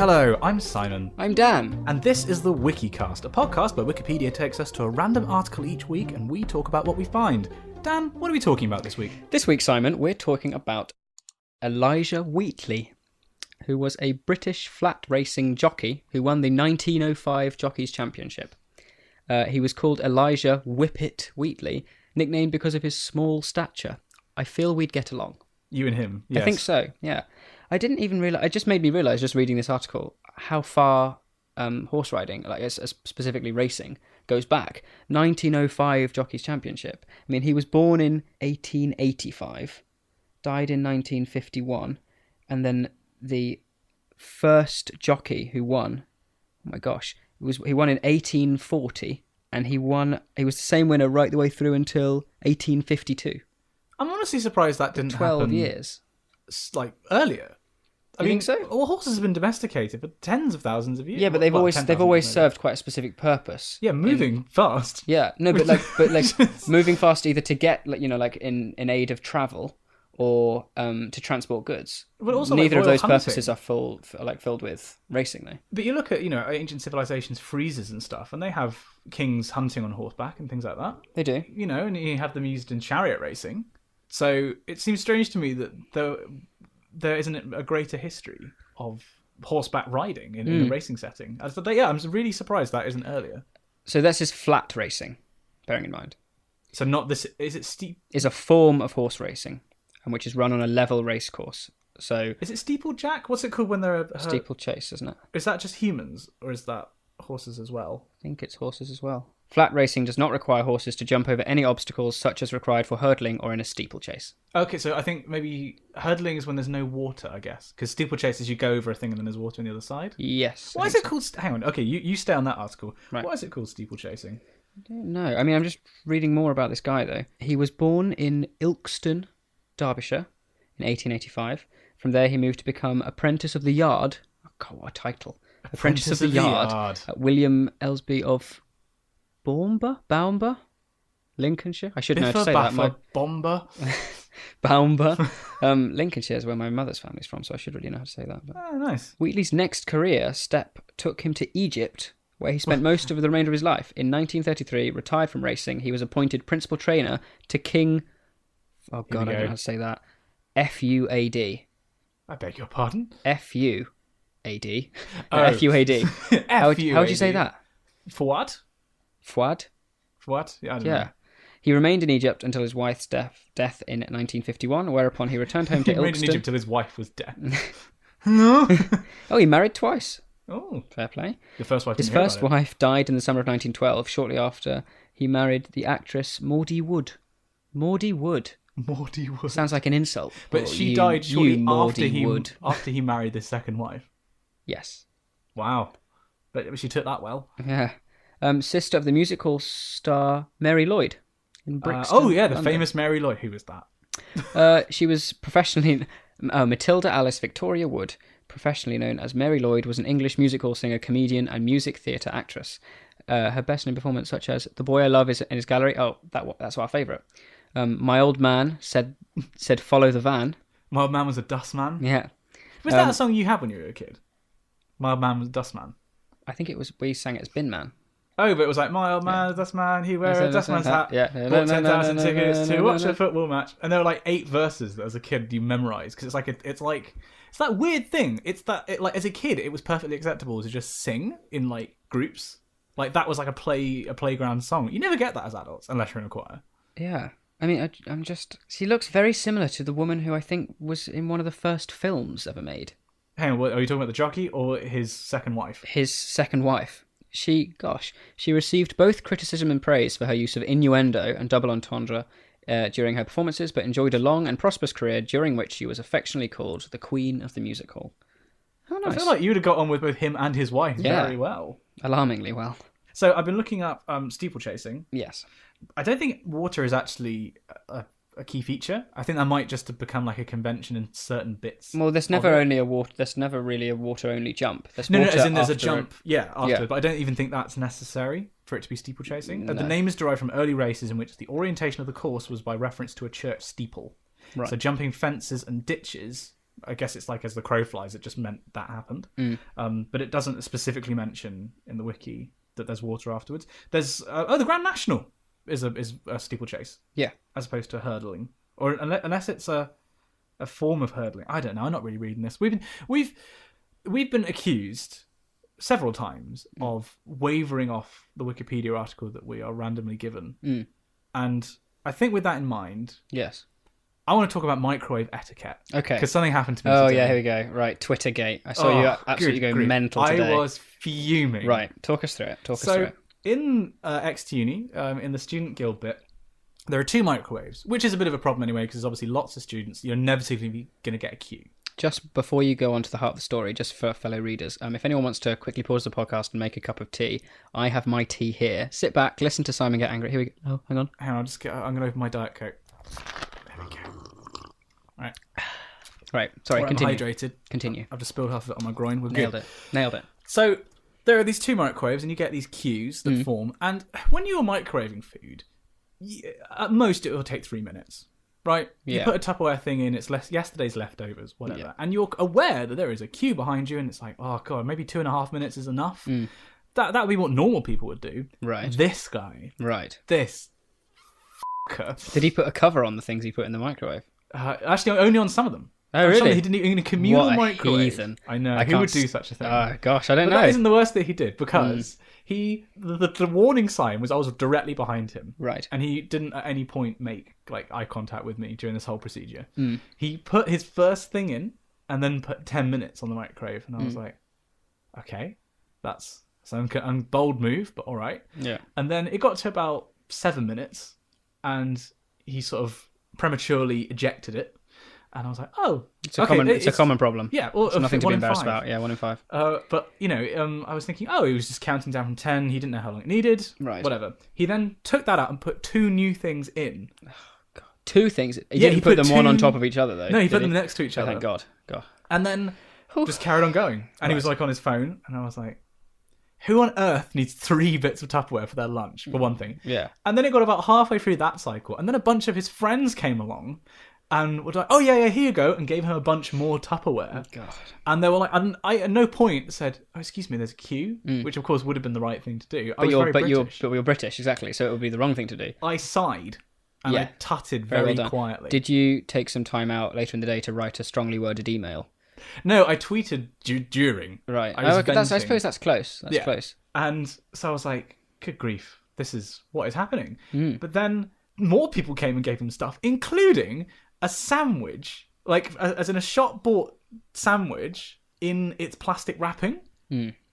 Hello, I'm Simon. I'm Dan. And this is the Wikicast, a podcast where Wikipedia takes us to a random article each week and we talk about what we find. Dan, what are we talking about this week? This week, Simon, we're talking about Elijah Wheatley, who was a British flat racing jockey who won the 1905 Jockeys' Championship. He was called Elijah Whippet Wheatley, nicknamed because of his small stature. I feel we'd get along. You and him, yes. I think so, yeah. I didn't even realise, it just made me realise, just reading this article, how far horse riding, like specifically racing, goes back. 1905 Jockeys' Championship. I mean, he was born in 1885, died in 1951, and then the first jockey who won, oh my gosh, he won in 1840, and he was the same winner right the way through until 1852. I'm honestly surprised that didn't 12 happen. years. Like, earlier. I mean, think so? All horses have been domesticated for tens of thousands of years. Yeah, but they've always served quite a specific purpose. Yeah, moving fast. Yeah, no, but moving fast either to get in aid of travel or to transport goods. But also, neither of those hunting. purposes are filled with racing though. But you look at ancient civilizations, friezes and stuff, and they have kings hunting on horseback and things like that. They do. And you have them used in chariot racing. So it seems strange to me that there isn't a greater history of horseback riding in a racing setting. I'm really surprised that isn't earlier. So this is flat racing, bearing in mind. So not this. Is it steep? Is a form of horse racing, and which is run on a level race course. So is it steeplejack? What's it called when they're steeplechase? Isn't it? Is that just humans, or is that horses as well? I think it's horses as well. Flat racing does not require horses to jump over any obstacles such as required for hurdling or in a steeplechase. Okay, so I think maybe hurdling is when there's no water, I guess. Because steeplechase is you go over a thing and then there's water on the other side. Yes. Why is it called... Hang on, okay, you stay on that article. Right. Why is it called steeplechasing? I don't know. I mean, I'm just reading more about this guy, though. He was born in Ilkeston, Derbyshire, in 1885. From there, he moved to become Apprentice of the Yard. Oh, God, what a title. Apprentice of the Yard. At William Elsby of... Baumber? Lincolnshire? I should know how to say that. Bomber? Baumber. Lincolnshire is where my mother's family's from, so I should really know how to say that. But... Oh, nice. Wheatley's next career step took him to Egypt, where he spent most of the remainder of his life. In 1933, retired from racing, he was appointed principal trainer to King... Oh, God, I don't know how to say that. F-U-A-D. I beg your pardon? F-U-A-D. F-U-A-D. How would you say that? Fuad? Fuad? Fuad? Yeah, I don't know. He remained in Egypt until his wife's death in 1951, whereupon he returned home to Ilkeston. He remained in Egypt until his wife was dead. No. Oh, he married twice. Oh. Fair play. Your first wife His first wife died in the summer of 1912. Shortly after, he married the actress Maudie Wood. Maudie Wood. Maudie Wood. Sounds like an insult. But she died shortly after he married his second wife. Yes. Wow. But she took that well. Yeah. Sister of the musical star Mary Lloyd in Brixton. The famous Mary Lloyd. Who was that? She was professionally... Matilda Alice Victoria Wood, professionally known as Mary Lloyd, was an English musical singer, comedian, and music theatre actress. Her best-known performance, such as "The Boy I Love Is in His Gallery." Oh, that's our favourite. "My Old Man" said "Follow the Van." My Old Man was a dustman. Yeah. Was that a song you had when you were a kid? My Old Man was a dustman. I think it was. We sang it as Bin Man. Oh, but it was like, my old man, dustman, he wear a dustman's hat. Yeah. Bought 10,000 tickets to watch a football match. And there were like 8 verses that as a kid you memorise. Because it's that weird thing. It's that, as a kid, it was perfectly acceptable to just sing in like groups. Like that was like a playground song. You never get that as adults, unless you're in a choir. Yeah. I mean, she looks very similar to the woman who I think was in one of the first films ever made. Hang on, are you talking about the jockey or his second wife? His second wife. She received both criticism and praise for her use of innuendo and double entendre during her performances, but enjoyed a long and prosperous career during which she was affectionately called the Queen of the Music Hall. How nice. I feel like you would have got on with both him and his wife very well. Alarmingly well. So I've been looking up steeplechasing. Yes. I don't think water is actually a key feature. I think that might just have become like a convention in certain bits. Well, there's never really a water only jump. There's a jump. But I don't even think that's necessary for it to be steeplechasing. No. The name is derived from early races in which the orientation of the course was by reference to a church steeple. Right. So jumping fences and ditches I guess it's like as the crow flies, it just meant that happened. But it doesn't specifically mention in the wiki that there's water afterwards. There's the Grand National is a steeplechase. Yeah. As opposed to hurdling, or unless it's a form of hurdling. I don't know. I'm not really reading this. We've been accused several times of wavering off the Wikipedia article that we are randomly given, and I think with that in mind, yes, I want to talk about microwave etiquette. Okay. Because something happened to me today. today. Yeah, here we go. Right, Twittergate. I saw you absolutely go mental today. I was fuming. Right, talk us through it. So in Equestrian, in the student guild bit, there are 2 microwaves, which is a bit of a problem anyway, because there's obviously lots of students. You're inevitably going to get a queue. Just before you go on to the heart of the story, just for fellow readers, if anyone wants to quickly pause the podcast and make a cup of tea, I have my tea here. Sit back, listen to Simon get angry. Here we go. Oh, hang on. I'm going to open my Diet Coke. There we go. Right, sorry, continue. I'm hydrated. Continue. I've just spilled half of it on my groin. Nailed it. So there are these 2 microwaves, and you get these queues that form. And when you're microwaving food, at most it will take 3 minutes. Right? You put a Tupperware thing in, it's yesterday's leftovers, whatever. Yeah. And you're aware that there is a queue behind you, and it's like, oh god, maybe 2.5 minutes is enough. That would be what normal people would do. Right. This guy. Right. This fucker. Did he put a cover on the things he put in the microwave? Actually, only on some of them. Oh, really? He didn't even a communal what a microwave. Heathen. I know. Who would do such a thing? Oh, gosh, I don't know. That isn't the worst that he did, because the warning sign was I was directly behind him. Right. And he didn't at any point make eye contact with me during this whole procedure. He put his first thing in and then put 10 minutes on the microwave. And I was like, okay, that's a bold move, but all right. Yeah. And then it got to about 7 minutes, and he sort of prematurely ejected it. And I was like, oh, it's a common problem. Yeah, well, it's nothing to be embarrassed about. Yeah, 1 in 5. But I was thinking, he was just counting down from 10. He didn't know how long it needed. Right. Whatever. He then took that out and put 2 new things in. Oh, God. 2 things. He didn't put them one on top of each other though. No, he put them next to each other. Thank God. And then just carried on going. And he was on his phone, and I was like, who on earth needs 3 bits of Tupperware for their lunch, for one thing? Yeah. And then it got about halfway through that cycle, and then a bunch of his friends came along and were like, oh, yeah, here you go, and gave him a bunch more Tupperware. Oh, God. And they were like, and I at no point said, oh, excuse me, there's a queue, which of course would have been the right thing to do. But you're British, exactly, so it would be the wrong thing to do. I sighed, and I tutted very quietly. Did you take some time out later in the day to write a strongly worded email? No, I tweeted during. Right. I suppose that's close. That's close. And so I was like, good grief, this is what is happening. But then more people came and gave him stuff, including a sandwich, as in a shop-bought sandwich in its plastic wrapping.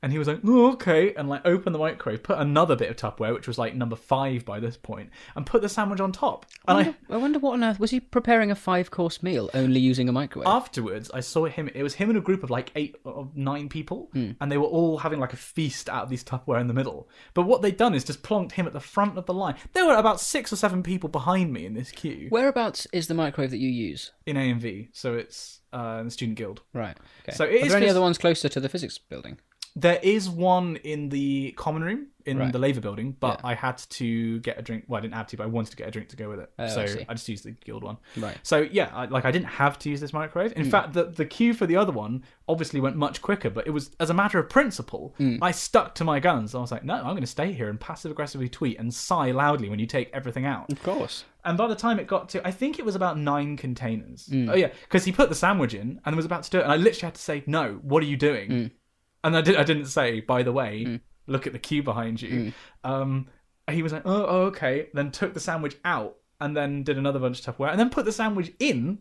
And he was like, oh, okay, and opened the microwave, put another bit of Tupperware, which was number 5 by this point, and put the sandwich on top. And I wonder what on earth was he preparing a 5-course meal only using a microwave? Afterwards, I saw him. It was him and a group of 8 or 9 people, and they were all having a feast out of these Tupperware in the middle. But what they'd done is just plonked him at the front of the line. There were about 6 or 7 people behind me in this queue. Whereabouts is the microwave that you use? In A&V, so it's in the student guild. Right. Okay. So are there any other ones closer to the physics building? There is one in the common room in the Labour building, but I had to get a drink. Well, I didn't have to, but I wanted to get a drink to go with it. So I just used the guild one. Right. So yeah, I didn't have to use this microwave. In fact, the queue for the other one obviously went much quicker, but it was as a matter of principle. I stuck to my guns. I was like, no, I'm going to stay here and passive aggressively tweet and sigh loudly when you take everything out. Of course. And by the time it got to, I think it was about 9 containers. Oh yeah, because he put the sandwich in and was about to do it, and I literally had to say, no, what are you doing? And I didn't say, by the way, look at the queue behind you. He was like, oh, okay. Then took the sandwich out and then did another bunch of Tupperware and then put the sandwich in.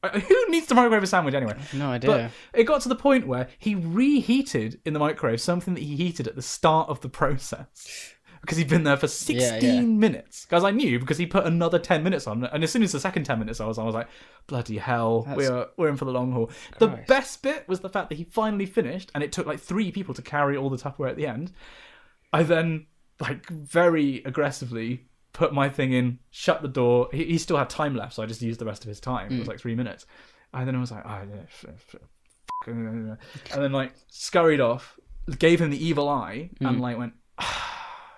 Who needs to microwave a sandwich anyway? No idea. But it got to the point where he reheated in the microwave something that he heated at the start of the process. Because he'd been there for 16 minutes. Because I knew, because he put another 10 minutes on. And as soon as the second 10 minutes I was like, bloody hell, we're in for the long haul. Christ. The best bit was the fact that he finally finished, and it took 3 people to carry all the Tupperware at the end. I then, very aggressively put my thing in, shut the door. He still had time left, so I just used the rest of his time. It was 3 minutes. And then I was like, and then scurried off, gave him the evil eye, and went...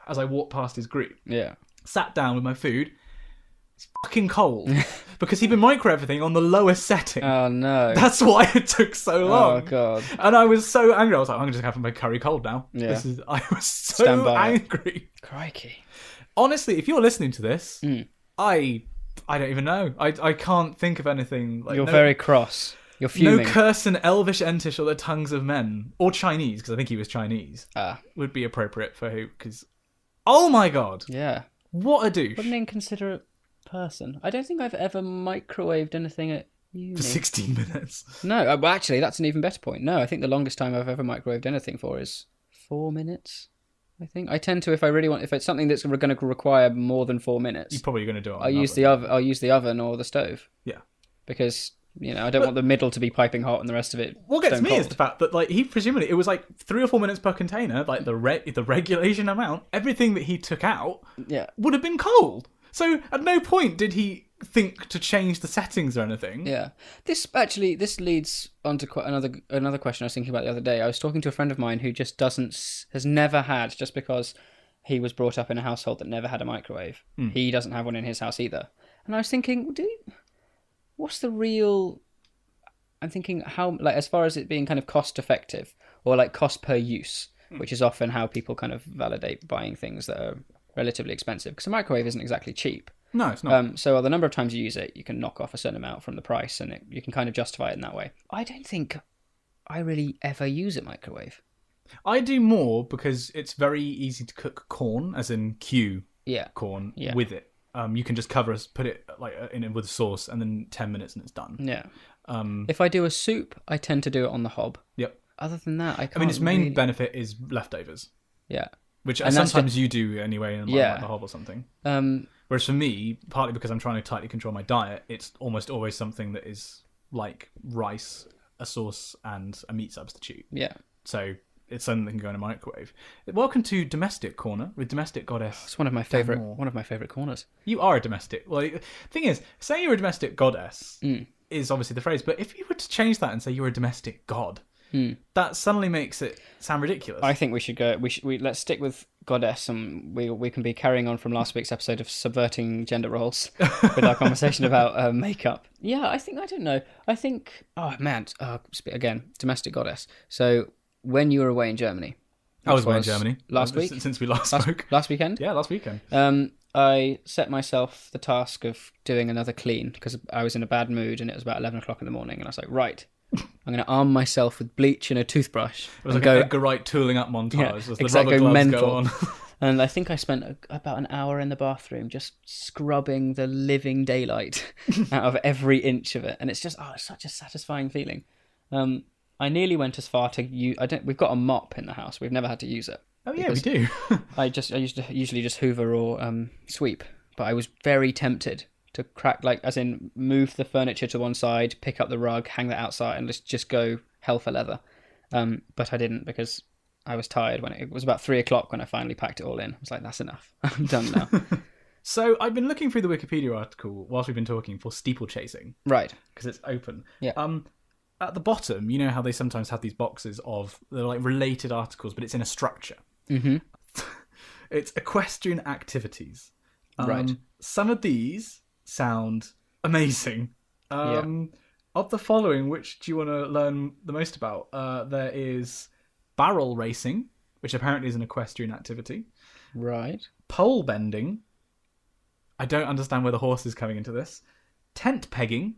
as I walked past his group. Yeah. Sat down with my food, It's fucking cold. Because he'd been micro everything on the lowest setting. Oh no. That's why it took so long. Oh god. And I was so angry. I was like, I'm just going to have my curry cold now. Yeah. I was so angry. Crikey. Honestly, if you're listening to this, I don't even know. I can't think of anything. Like, You're very cross. You're fuming. No curse in elvish entish or the tongues of men. Or Chinese, because I think he was Chinese. Would be appropriate for who, because... Oh my god. Yeah. What a douche. What an inconsiderate person. I don't think I've ever microwaved anything at uni. For 16 minutes. No, well, actually, that's an even better point. No, I think the longest time I've ever microwaved anything for is 4 minutes. I think I tend to, if it's something that's going to require more than 4 minutes, you're probably going to do it. I'll use the oven or the stove. Yeah, because I don't want the middle to be piping hot and the rest of it. What gets me is the fact that he presumably it was 3 or 4 minutes per container, like the regulation amount. Everything that he took out, would have been cold. So at no point did he think to change the settings or anything. Yeah. This leads on to another question I was thinking about the other day. I was talking to a friend of mine who just has never had, just because he was brought up in a household that never had a microwave. He doesn't have one in his house either. And I was thinking, what's the real... I'm thinking how, as far as it being kind of cost effective or cost per use, which is often how people kind of validate buying things that are relatively expensive, because a microwave isn't exactly cheap. No, it's not. So the number of times you use it, you can knock off a certain amount from the price, and you can kind of justify it in that way. I don't think I really ever use a microwave. I do more because it's very easy to cook corn, as in corn, with it. You can just put it in it with sauce, and then 10 minutes and it's done. Yeah. If I do a soup, I tend to do it on the hob. Yep. Other than that, I can't. I mean, its main benefit is leftovers. Yeah. Which sometimes you do anyway in the hob or something. Whereas for me, partly because I'm trying to tightly control my diet, it's almost always something that is like rice, a sauce, and a meat substitute. Yeah. So it's something that can go in a microwave. Welcome to Domestic Corner with Domestic Goddess. It's one of my favorite corners. You are a domestic. Well, the thing is, saying you're a domestic goddess is obviously the phrase, but if you were to change that and say you're a domestic god, that suddenly makes it sound ridiculous. I think we should go. Let's stick with goddess, and we can be carrying on from last week's episode of subverting gender roles with our conversation about makeup. Yeah, I don't know. I think. Oh man. Again, domestic goddess. So when you were away in Germany, I was away in Germany last week since we last spoke. Last weekend. Yeah, last weekend. I set myself the task of doing another clean because I was in a bad mood and it was about 11 o'clock in the morning, and I was like, right. I'm going to arm myself with bleach and a toothbrush. It was like an Edgar Wright tooling up montage. As the exactly, rubber gloves mental. go on. And I think I spent about an hour in the bathroom just scrubbing the living daylight out of every inch of it. And it's just, it's such a satisfying feeling. I nearly went as far to use... We've got a mop in the house. We've never had to use it. Oh, yeah, we do. I used to usually just hoover or sweep. But I was very tempted to crack, as in move the furniture to one side, pick up the rug, hang that outside, and just go hell for leather. But I didn't because I was tired when it was about 3 o'clock when I finally packed it all in. I was like, that's enough. I'm done now. So I've been looking through the Wikipedia article whilst we've been talking for steeplechasing. Right. Because it's open. Yeah. At the bottom, you know how they sometimes have these boxes of they're related articles, but it's in a structure. Mm-hmm. It's equestrian activities. Right. Some of these sound amazing. Of the following, which do you want to learn the most about? There is barrel racing, which apparently is an equestrian activity. Right. Pole bending. I don't understand where the horse is coming into this. Tent pegging.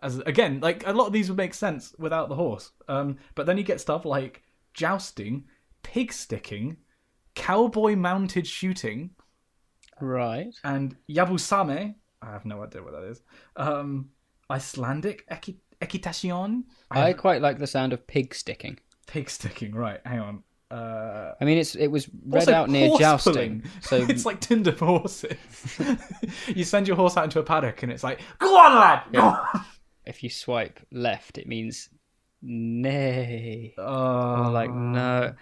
As again, a lot of these would make sense without the horse. But then you get stuff like jousting, pig sticking, cowboy mounted shooting. Right. And yabusame. I have no idea what that is. Icelandic equitation. I quite like the sound of pig sticking. Pig sticking, right? Hang on. I mean, it was read out near jousting, pulling. So it's like Tinder for horses. You send your horse out into a paddock, and it's like, "Go on, lad, go on." If you swipe left, it means nay. Oh, no.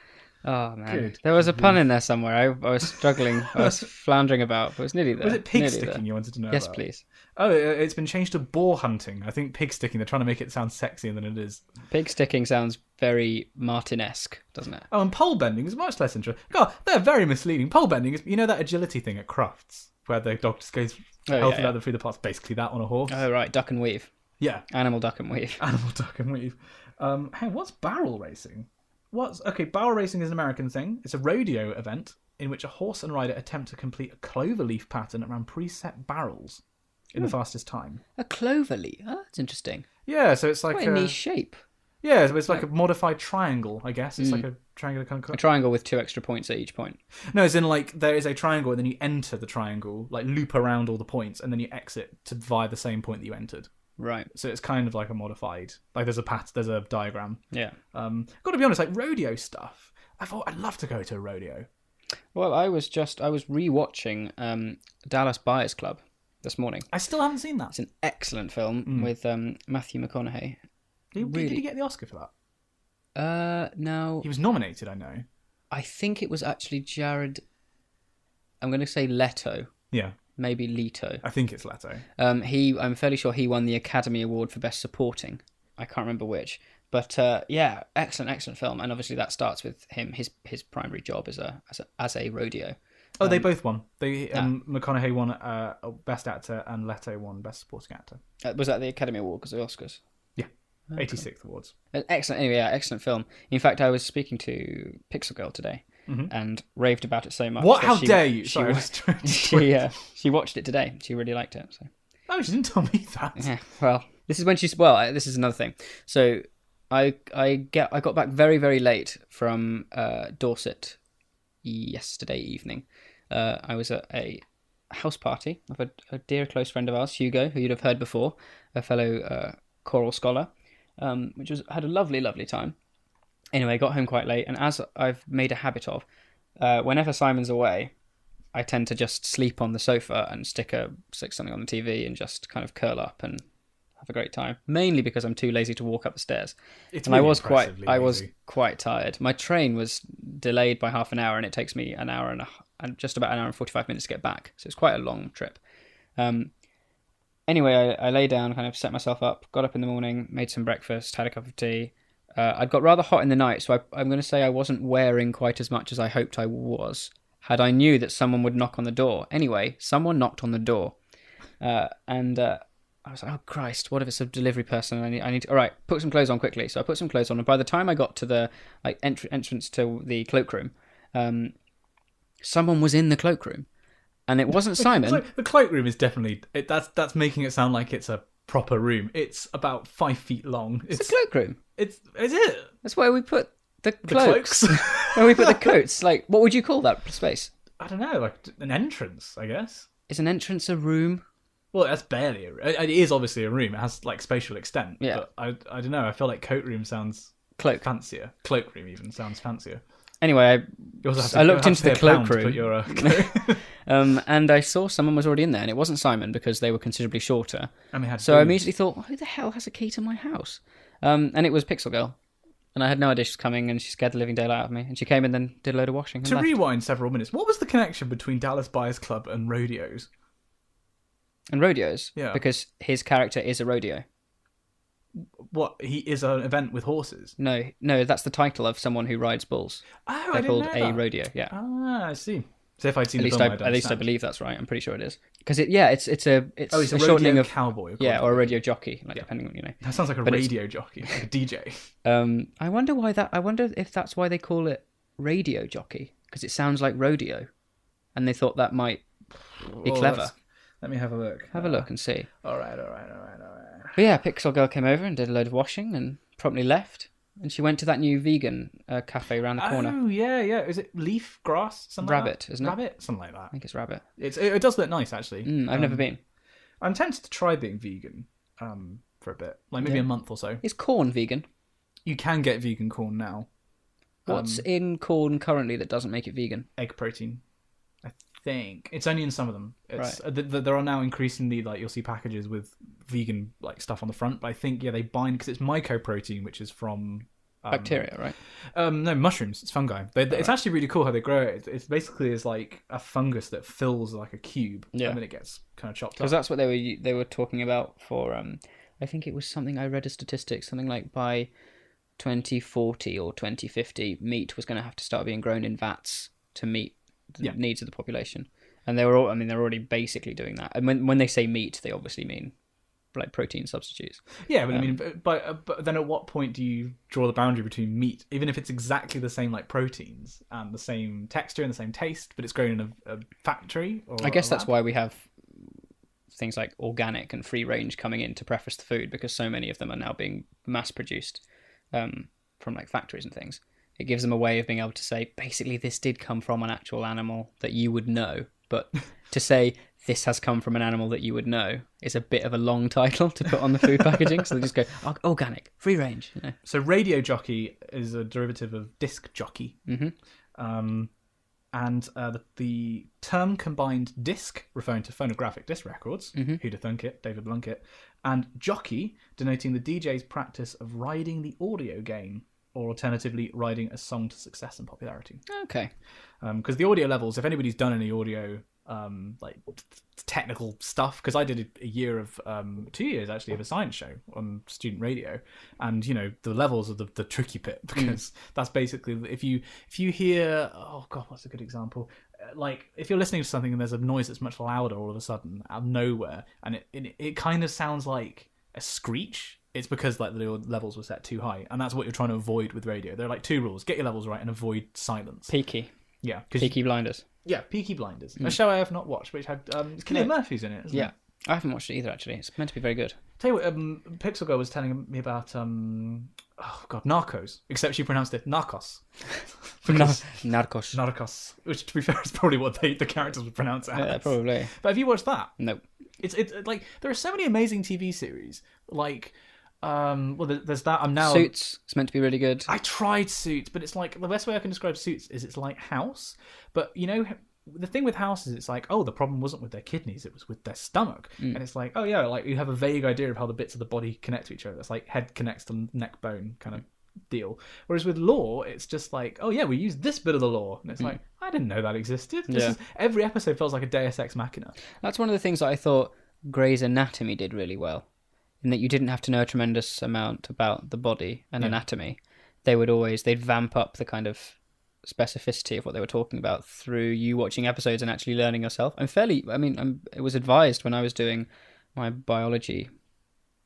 Oh man, Good. There was a pun in there somewhere. I was struggling. I was floundering about, but it was nearly there. Was it pig nearly sticking there. you wanted to know Yes, about? please. Oh, it's been changed to boar hunting. I think pig sticking, they're trying to make it sound sexier than it is. Pig sticking sounds very Martin-esque, doesn't it? Oh, and pole bending is much less interesting. God, they're very misleading. Pole bending is, that agility thing at Crufts? where the dog just goes Oh, healthy yeah. through the parts. Basically that on a horse. Oh, right. Duck and weave. Yeah. Animal duck and weave. Animal duck and weave. Hey, what's barrel racing? Barrel racing is an American thing. It's a rodeo event in which a horse and rider attempt to complete a cloverleaf pattern around preset barrels in the fastest time. A clover leaf. Oh, that's interesting. Yeah, so it's like Quite a niche shape. Yeah, so it's like a modified triangle, I guess. It's like a triangular kind A of... triangle with 2 extra points at each point. No, as in like there is a triangle and then you enter the triangle, like loop around all the points, and then you exit via the same point that you entered. Right. So it's kind of like a modified, like there's a diagram. Yeah. Got to be honest, like rodeo stuff. I thought I'd love to go to a rodeo. Well, I was rewatching Dallas Buyers Club this morning. I still haven't seen that. It's an excellent film with Matthew McConaughey. Did he get the Oscar for that? No. He was nominated, I know. I think it was actually Jared. I'm going to say Leto. Yeah. Maybe Leto. I think it's Leto. I'm fairly sure he won the Academy Award for Best Supporting. I can't remember which. But yeah, excellent film. And obviously that starts with him. His primary job is as a rodeo. Oh, they both won. McConaughey won Best Actor and Leto won Best Supporting Actor. Was that the Academy Award because of the Oscars? Yeah. 86th awards. Excellent. Anyway, yeah, excellent film. In fact, I was speaking to Pixel Girl today and raved about it so much. What? How dare you? Sorry, she watched it today. She really liked it. So. Oh, she didn't tell me that. Yeah. Well, this is when she's. Well, this is another thing. So I got back very, very late from Dorset yesterday evening. I was at a house party of a dear close friend of ours, Hugo, who you'd have heard before, a fellow choral scholar, which had a lovely time. Anyway, got home quite late, and as I've made a habit of, whenever Simon's away, I tend to just sleep on the sofa and stick something on the TV and just kind of curl up and have a great time. Mainly because I'm too lazy to walk up the stairs. I was quite tired. My train was delayed by half an hour, and it takes me just about an hour and 45 minutes to get back. So it's quite a long trip. Anyway, I lay down, kind of set myself up, got up in the morning, made some breakfast, had a cup of tea. I'd got rather hot in the night, so I'm going to say I wasn't wearing quite as much as I hoped I was, had I knew that someone would knock on the door. Anyway, someone knocked on the door. And I was like, oh, Christ, what if it's a delivery person? I need to... All right, put some clothes on quickly. So I put some clothes on, and by the time I got to the entrance to the cloakroom, someone was in the cloakroom. And it wasn't Simon. Like, the cloakroom is definitely... That's making it sound like it's a proper room. It's about 5 feet long. It's a cloakroom. Is it? That's where we put the cloaks. Where we put the coats. Like, what would you call that space? I don't know, like an entrance, I guess. Is an entrance a room? Well, that's barely a room. It is obviously a room. It has like spatial extent. Yeah. But I don't know. I feel like coat room sounds fancier. Cloakroom even sounds fancier. Anyway, I looked into the cloakroom. And I saw someone was already in there, and it wasn't Simon because they were considerably shorter. And they had so I immediately thought, who the hell has a key to my house? And it was Pixel Girl. And I had no idea she was coming, and she scared the living daylight out of me. And she came and then did a load of washing. To rewind several minutes, what was the connection between Dallas Buyers Club and rodeos? And rodeos? Yeah. Because his character is a rodeo. What, he is an event with horses? No, that's the title of someone who rides bulls. Oh, They're called a rodeo, yeah. Ah, I see. So if I'd seen the film, at least I believe that's right. I'm pretty sure it is. Because it's a shortening of cowboy. Or a radio jockey, depending on, That sounds like a radio jockey, like a DJ. I wonder if that's why they call it radio jockey, because it sounds like rodeo. And they thought that might be clever. Let me have a look. Have a look and see. All right. But yeah, Pixel Girl came over and did a load of washing and promptly left. And she went to that new vegan cafe around the corner. Oh, yeah. Is it leaf, grass, something Rabbit, like that? isn't it? Rabbit? Something like that. I think it's Rabbit. It does look nice, actually. I've never been. I'm tempted to try being vegan for a bit. Like maybe a month or so. Is corn vegan? You can get vegan corn now. What's in corn currently that doesn't make it vegan? Egg protein. I think it's only in some of them. Right. There are now increasingly you'll see packages with vegan stuff on the front, but I think they bind because it's mycoprotein, which is from bacteria, right? No, mushrooms. It's fungi. It's actually really cool how they grow it. It's basically is like a fungus that fills like a cube, and then it gets kind of chopped up. Because that's what they were talking about for. I think it was something I read a statistic, something like by 2040 or 2050, meat was going to have to start being grown in vats to meet the needs of the population. And they were all, I mean, they're already basically doing that. And when they say meat, they obviously mean like protein substitutes. Yeah, but I mean, but then at what point do you draw the boundary between meat, even if it's exactly the same like proteins and the same texture and the same taste, but it's grown in a factory? Or I guess that's lab? why we have things like organic and free range coming in to preface the food, because so many of them are now being mass produced from like factories and things. It gives them a way of being able to say, basically, this did come from an actual animal that you would know. But to say this has come from an animal that you would know is a bit of a long title to put on the food packaging. So they just go, organic, free range. You know? So radio jockey is a derivative of disc jockey. Mm-hmm. And the term combined disc, referring to phonographic disc records, who'da thunk it, David Blunkett, and jockey, denoting the DJ's practice of riding the audio gain, or alternatively, riding a song to success and popularity. Okay. Because the audio levels, if anybody's done any audio like technical stuff, because I did a year of 2 years actually of a science show on student radio, and you know the levels are the tricky bit, because that's basically if you hear, oh god, what's a good example, like if you're listening to something and there's a noise that's much louder all of a sudden out of nowhere, and it kind of sounds like a screech, it's because like the levels were set too high, and that's what you're trying to avoid with radio. There are like 2 rules: get your levels right and avoid silence. Peaky. Yeah, Peaky Blinders. Yeah, Peaky Blinders, a show I have not watched, which had Cillian Murphy's in it, isn't it? I haven't watched it either, actually. It's meant to be very good. Tell you what, Pixel Girl was telling me about Narcos, except she pronounced it Narcos. Narcos. Narcos, which to be fair is probably what the characters would pronounce it as. Yeah, probably. But have you watched that? Nope. It's like there are so many amazing TV series, like there's that. I'm now Suits. It's meant to be really good. I tried Suits, but it's like the best way I can describe Suits is it's like House, but you know the thing with House is it's like, oh, the problem wasn't with their kidneys, it was with their stomach, and it's like, oh yeah, like you have a vague idea of how the bits of the body connect to each other. It's like head connects to neck bone kind of deal. Whereas with law, it's just like, oh yeah, we use this bit of the law, and it's like, I didn't know that existed. Every episode feels like a Deus Ex Machina. That's one of the things that I thought Grey's Anatomy did really well, in that you didn't have to know a tremendous amount about the body and anatomy. They'd vamp up the kind of specificity of what they were talking about through you watching episodes and actually learning yourself. It was advised when I was doing my biology.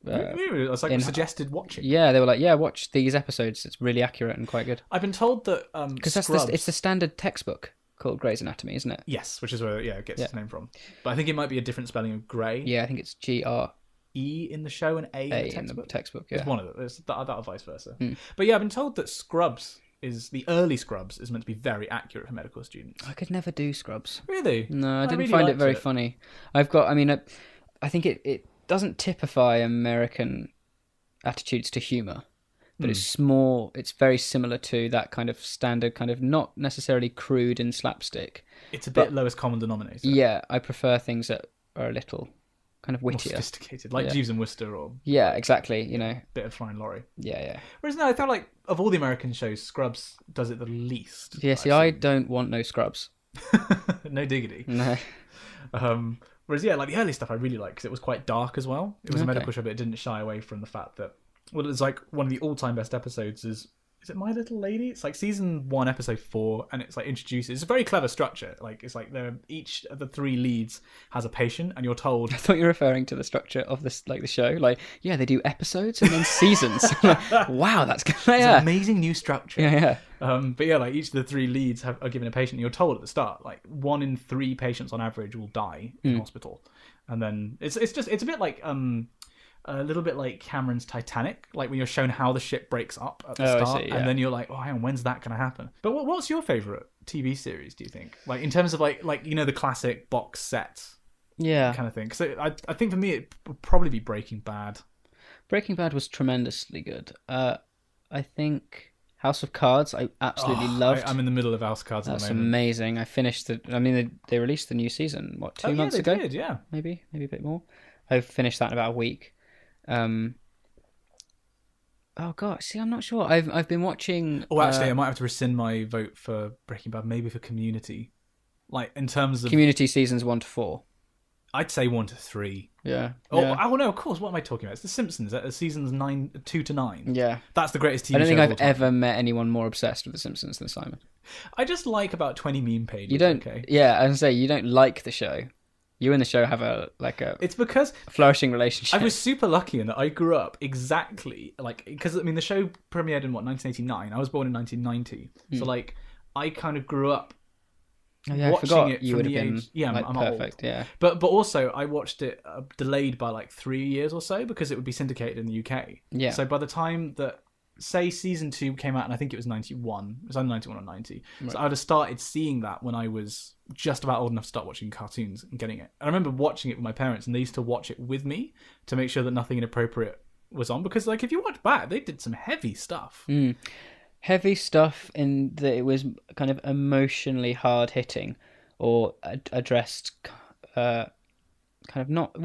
It was like suggested watching. Yeah, they were like, watch these episodes. It's really accurate and quite good. I've been told that because it's the standard textbook called Grey's Anatomy, isn't it? Yes, which is where it gets its name from. But I think it might be a different spelling of Grey. Yeah, I think it's GRE in the show and A in the textbook. Yeah. It's one of them. It's that or vice versa. But yeah, I've been told that Scrubs the early Scrubs is meant to be very accurate for medical students. I could never do Scrubs. Really? No, I didn't find it very funny. I think it doesn't typify American attitudes to humour, but it's very similar to that kind of standard, kind of not necessarily crude and slapstick. It's a bit lowest common denominator. Yeah, I prefer things that are a little kind of wittier. More sophisticated, like Jeeves and Wooster or... Yeah, exactly, you know. Bit of Flying Laurie. Yeah. Whereas no, I felt like of all the American shows, Scrubs does it the least. Yeah, see, I don't want no Scrubs. No diggity. No. Whereas, like the early stuff I really liked because it was quite dark as well. It was a medical show, but it didn't shy away from the fact that... Well, it's like one of the all-time best episodes is it My Little Lady? It's like season 1, episode 4, and it's like introduces. It's a very clever structure. Like it's like each of the 3 leads has a patient, and you're told. I thought you were referring to the structure of this, like the show. Like, they do episodes and then seasons. Wow, that's it's an amazing new structure. Yeah. But like each of the 3 leads are given a patient. And you're told at the start, like 1 in 3 patients on average will die in hospital, and then it's a bit like a little bit like Cameron's Titanic, like when you're shown how the ship breaks up at the start, and then you're like, oh, hang on, when's that going to happen? But what's your favourite TV series, do you think? Like, in terms of, like the classic box set kind of thing? Because I think for me, it would probably be Breaking Bad. Breaking Bad was tremendously good. I think House of Cards, I absolutely loved. I'm in the middle of House of Cards at the moment. That's amazing. I finished they released the new season, 2 months ago? They did, yeah. Maybe a bit more. I finished that in about a week. Oh god, see, I'm not sure. I've been watching. Oh, actually, I might have to rescind my vote for Breaking Bad. Maybe for Community, like in terms of Community seasons 1 to 4. I'd say 1 to 3. Yeah. Oh, yeah. oh no! Of course. What am I talking about? It's The Simpsons. Seasons 2 to 9. Yeah. That's the greatest TV show. I don't think of I've all time. ever met anyone more obsessed with The Simpsons than Simon. I just like about 20 meme pages. You don't. Okay? Yeah, I was say you don't like the show. You and the show have a It's because flourishing relationship. I was super lucky in that I grew up exactly because the show premiered in 1989. I was born in 1990, so like I kind of grew up I watching forgot it you from would the have been age. Yeah, like I'm perfect. old. Yeah, but also I watched it delayed by like 3 years or so because it would be syndicated in the UK. Yeah. So by the time that say season 2 came out, and I think it was 91. It was either 91 or 90. Right. So I would have started seeing that when I was just about old enough to start watching cartoons and getting it. I remember watching it with my parents, and they used to watch it with me to make sure that nothing inappropriate was on. Because like if you watch back, they did some heavy stuff. Heavy stuff in that it was kind of emotionally hard hitting, or addressed. Kind of not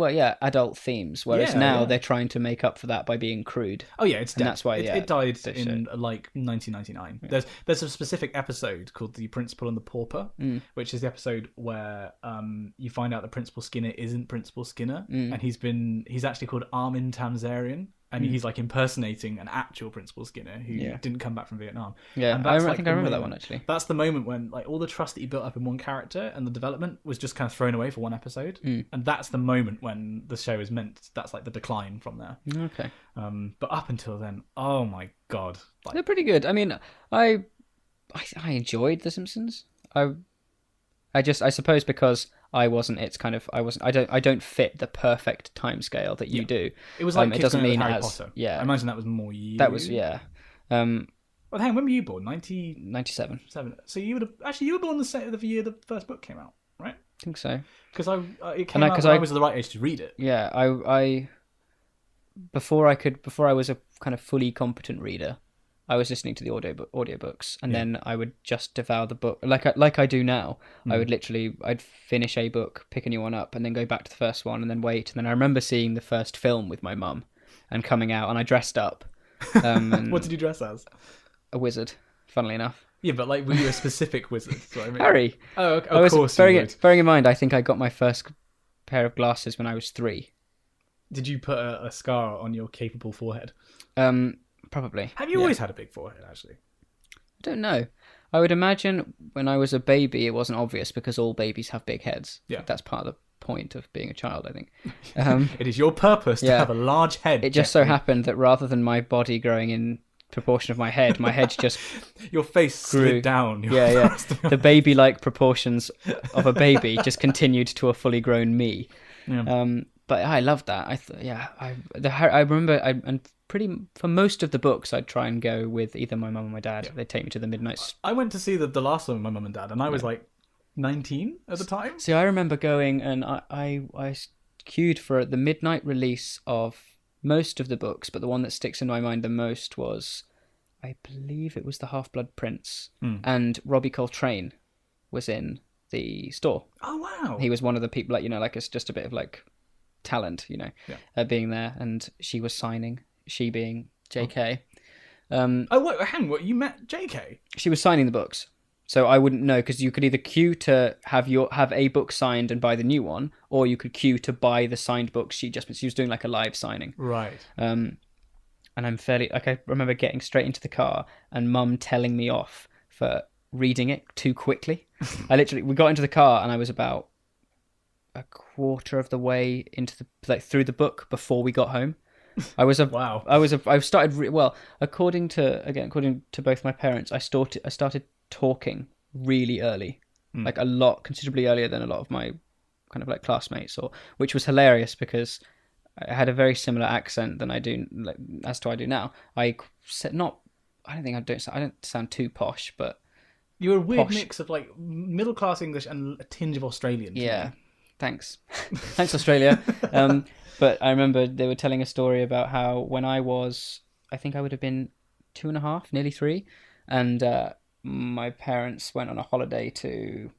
adult themes, whereas now they're trying to make up for that by being crude. Oh yeah, it's dead. And that's why it died in like 1999. Yeah. There's a specific episode called The Principal and the Pauper, which is the episode where you find out that Principal Skinner isn't Principal Skinner, and he's actually called Armin Tamzarian. And he's like impersonating an actual Principal Skinner who didn't come back from Vietnam. Yeah, and I think I remember that one actually. That's the moment when like all the trust that you built up in one character and the development was just kind of thrown away for one episode. And that's the moment when the show is meant. That's like the decline from there. Okay. But up until then, oh my god, like, they're pretty good. I mean, I enjoyed The Simpsons. I suppose because I don't fit the perfect timescale that you do. It was like it doesn't mean Harry as Potter. Yeah. I imagine that was more you. That was Well, hang on, when were you born? 97. So you were born the year the first book came out, right? I think so. Because it came out when I was the right age to read it. Yeah, I before I was a kind of fully competent reader, I was listening to the audiobooks, and then I would just devour the book like I do now. I'd finish a book, pick a new one up, and then go back to the first one, and then wait. And then I remember seeing the first film with my mum, and coming out, and I dressed up. What did you dress as? A wizard, funnily enough. Yeah, but like, were you a specific wizard? I mean. Harry. Oh, of course. Bearing in mind, I think I got my first pair of glasses when I was 3. Did you put a scar on your capable forehead? Probably. Have you always had a big forehead, actually? I don't know. I would imagine when I was a baby, it wasn't obvious because all babies have big heads. Yeah. That's part of the point of being a child, I think. It is your purpose to have a large head. It just so happened that rather than my body growing in proportion of my head just your face grew slid down. The baby-like proportions of a baby just continued to a fully grown me. Yeah. But I loved that. I remember, and for most of the books, I'd try and go with either my mum or my dad. They'd take me to the midnight. I went to see the last one with my mum and dad, and I was like 19 at the time. See, I remember going, and I queued for the midnight release of most of the books, but the one that sticks in my mind the most was, I believe it was The Half-Blood Prince, and Robbie Coltrane was in the store. Oh wow! He was one of the people, it's just a bit of talent, being there, and she was signing. She being J.K. Hang on, what, you met J.K.? She was signing the books, so I wouldn't know, because you could either queue to have a book signed and buy the new one, or you could queue to buy the signed book. She was doing like a live signing, right? And I'm I remember getting straight into the car and Mum telling me off for reading it too quickly. We got into the car and I was about a quarter of the way into through the book before we got home. Wow. According to both my parents, I started talking really early, considerably earlier than a lot of my kind of classmates, which was hilarious because I had a very similar accent than I do as I do now. I don't sound too posh, but you're a weird mix of middle class English and a tinge of Australian. Yeah. Thanks, Australia. But I remember they were telling a story about how when I think I would have been 2.5, nearly 3, and my parents went on a holiday to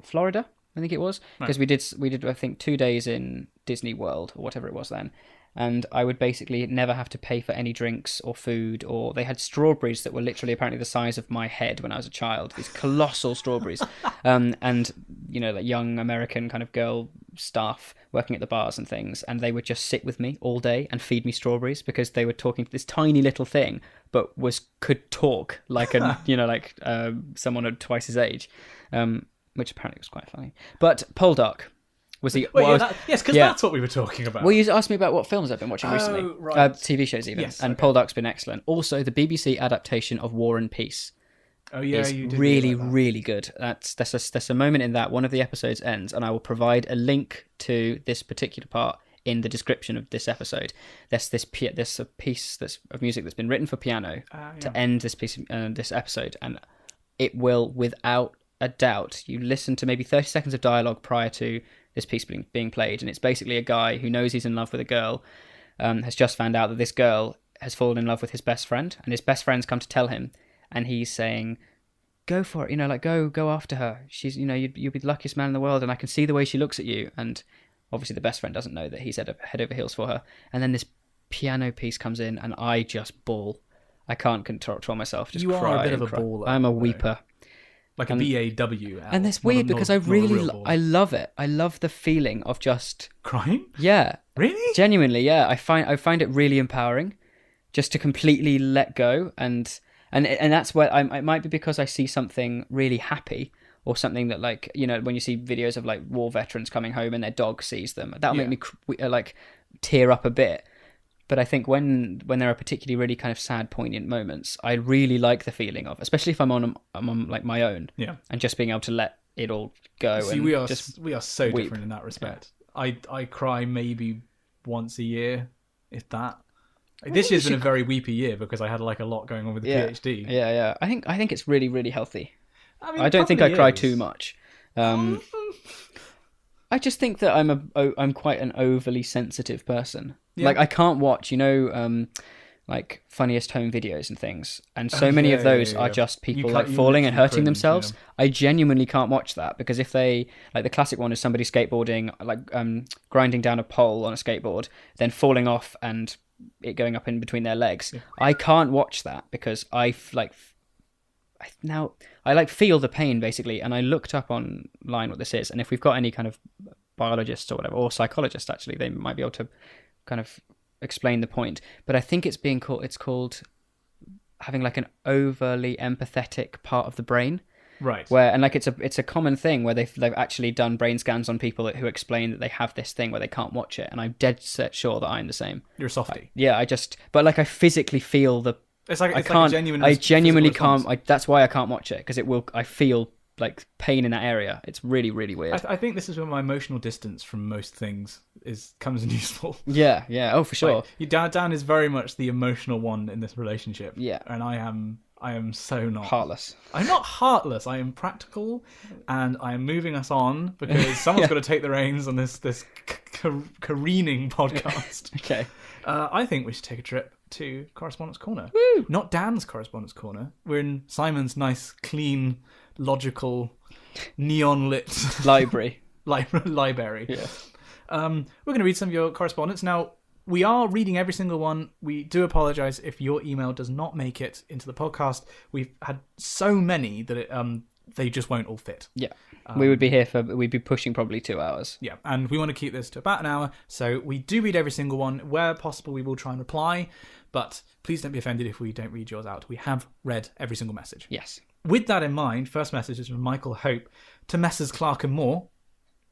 Florida, I think it was, because we did I think 2 days in Disney World or whatever it was then. And I would basically never have to pay for any drinks or food, or they had strawberries that were literally apparently the size of my head when I was a child, these colossal strawberries. And like young American kind of girl staff working at the bars and things, and they would just sit with me all day and feed me strawberries because they were talking to this tiny little thing, but could talk like someone at twice his age, which apparently was quite funny. But Poldark was the yes, because that's what we were talking about. Well, you asked me about what films I've been watching recently, right. TV shows even, yes, and Poldark's been excellent. Also, the BBC adaptation of War and Peace. Oh yeah, is you did really, like that. really good. There's a moment in that one of the episodes ends, and I will provide a link to this particular part in the description of this episode. There's a piece of music that's been written for piano to end this episode, and it will, without a doubt, you listen to maybe 30 seconds of dialogue prior to this piece being played, and it's basically a guy who knows he's in love with a girl, has just found out that this girl has fallen in love with his best friend, and his best friend's come to tell him. And he's saying, go for it, go after her. She's, you'll be the luckiest man in the world, and I can see the way she looks at you. And obviously the best friend doesn't know that he's head over heels for her. And then this piano piece comes in, and I just bawl. I can't control myself. Just cry. You are a bit of a baller. I'm a weeper. Like a BAW. And it's weird because I love it. I love the feeling of just... Crying? Yeah. Really? Genuinely, yeah. I find it really empowering just to completely let go and that's where it might be because I see something really happy or something that, like, when you see videos of like war veterans coming home and their dog sees them, that'll make me like tear up a bit. But I think when there are particularly really kind of sad, poignant moments, I really like the feeling of, especially if I'm on like my own, and just being able to let it all go. See, and we are so weep. different in that respect. Yeah. I cry maybe once a year, if that. This year's been a very weepy year because I had like a lot going on with the PhD. Yeah. I think it's really, really healthy. I mean, I don't think I cry too much. I just think that I'm quite an overly sensitive person. Yeah. Like I can't watch, like funniest home videos and things, and so many of those are just people like falling and hurting themselves. I genuinely can't watch that because if they, like, the classic one is somebody skateboarding, like grinding down a pole on a skateboard, then falling off and it going up in between their legs. I can't watch that because I feel the pain basically, and I looked up online what this is, and if we've got any kind of biologists or whatever, or psychologists actually, they might be able to kind of explain the point. But I think it's called having like an overly empathetic part of the brain. Right. Where, and like it's a common thing where they've actually done brain scans on people who explain that they have this thing where they can't watch it, and I'm dead set sure that I'm the same. You're a softie. But like I physically feel the. It's like I genuinely can't. That's why I can't watch it, because I feel like pain in that area. It's really, really weird. I think this is where my emotional distance from most things comes in useful. Yeah. Oh, for sure. Like, Dan is very much the emotional one in this relationship. Yeah. And I am so not heartless. I'm not heartless. I am practical, and I am moving us on because someone's got to take the reins on this careening podcast. Okay. I think we should take a trip to Correspondence Corner. Woo! Not Dan's Correspondence Corner. We're in Simon's nice, clean, logical, neon-lit library. Library. Yeah. We're going to read some of your correspondence. Now, we are reading every single one. We do apologise if your email does not make it into the podcast. We've had so many that they just won't all fit. Yeah. We'd be pushing probably 2 hours. Yeah, and we want to keep this to about an hour, so we do read every single one. Where possible, we will try and reply, but please don't be offended if we don't read yours out. We have read every single message. Yes. With that in mind, first message is from Michael Hope to Messrs. Clark and Moore.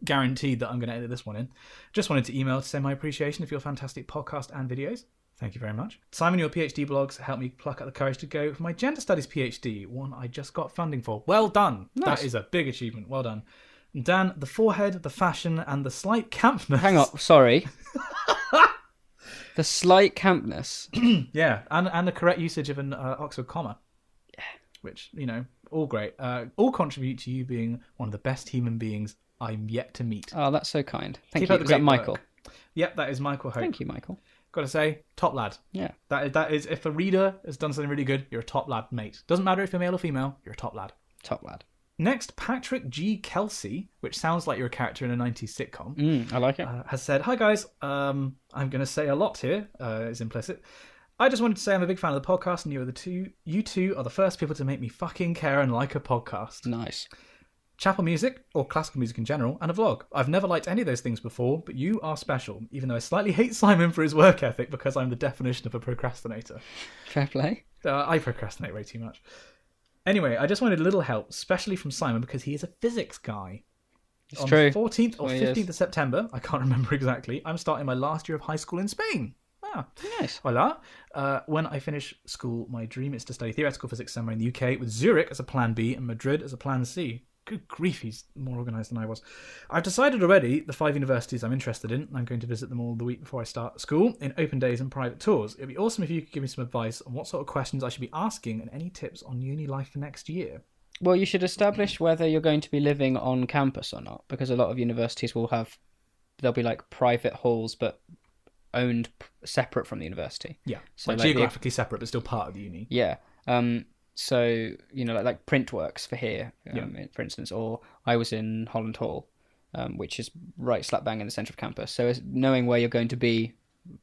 Guaranteed that I'm going to edit this one in. Just wanted to email to say my appreciation of your fantastic podcast and videos. Thank you very much. Simon, your PhD blogs helped me pluck up the courage to go for my gender studies PhD, one I just got funding for. Well done. Nice. That is a big achievement. Well done. And Dan, the forehead, the fashion, and the slight campness. Hang on, sorry. The slight campness. Yeah, and the correct usage of an Oxford comma. Yeah. Which, all great. All contribute to you being one of the best human beings I'm yet to meet. Oh, that's so kind. Thank Keep you. up the Is that great Michael? work. Yep, that is Michael Hope. Thank you, Michael. Got to say, top lad. Yeah. That is, if a reader has done something really good, you're a top lad, mate. Doesn't matter if you're male or female, you're a top lad. Top lad. Next, Patrick G. Kelsey, which sounds like you're a character in a 90s sitcom. I like it. Has said, hi guys, I'm going to say a lot here, it's implicit. I just wanted to say I'm a big fan of the podcast, and you two are the first people to make me fucking care and like a podcast. Nice. chapel music, or classical music in general, and a vlog. I've never liked any of those things before, but you are special, even though I slightly hate Simon for his work ethic because I'm the definition of a procrastinator. Fair play. I procrastinate way too much. Anyway, I just wanted a little help, especially from Simon, because he is a physics guy. It's true. On the 14th or 15th of September, I can't remember exactly, I'm starting my last year of high school in Spain. Ah, nice. Voila. When I finish school, my dream is to study theoretical physics somewhere in the UK, with Zurich as a plan B and Madrid as a plan C. Good grief, he's more organised than I was. I've decided already the 5 universities I'm interested in. I'm going to visit them all the week before I start school, in open days and private tours. It'd be awesome if you could give me some advice on what sort of questions I should be asking and any tips on uni life for next year. Well, you should establish whether you're going to be living on campus or not, because a lot of universities there'll be like private halls, but owned separate from the university. Yeah, so like geographically separate, but still part of the uni. Yeah. So, like Printworks for here, for instance, or I was in Holland Hall, which is right slap bang in the centre of campus. So knowing where you're going to be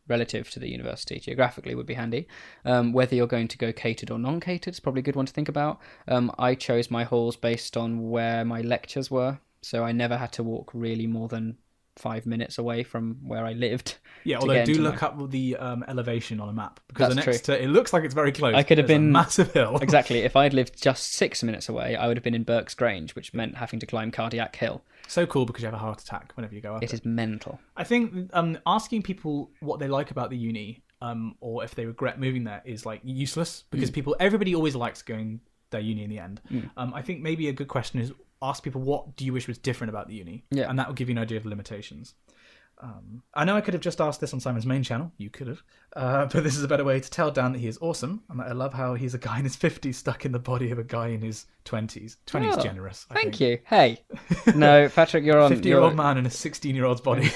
relative to the university geographically would be handy. Whether you're going to go catered or non-catered is probably a good one to think about. I chose my halls based on where my lectures were, so I never had to walk really more than 5 minutes away from where I lived. Yeah, although do look up the elevation on a map, because That's it looks like it's very close. I could have been a massive hill. Exactly. If I'd lived just 6 minutes away, I would have been in Berks Grange, which meant having to climb Cardiac Hill. So cool, because you have a heart attack whenever you go up. It is mental. I think asking people what they like about the uni, or if they regret moving there, is like useless, because everybody always likes going their uni in the end. I think maybe a good question is ask people, what do you wish was different about the uni? Yeah. And that will give you an idea of the limitations. I know I could have just asked this on Simon's main channel. You could have. But this is a better way to tell Dan that he is awesome, and that I love how he's a guy in his 50s stuck in the body of a guy in his 20s. 20s generous, I Thank think. you. Hey. No, Patrick, you're on. 50-year-old man in a 16-year-old's body.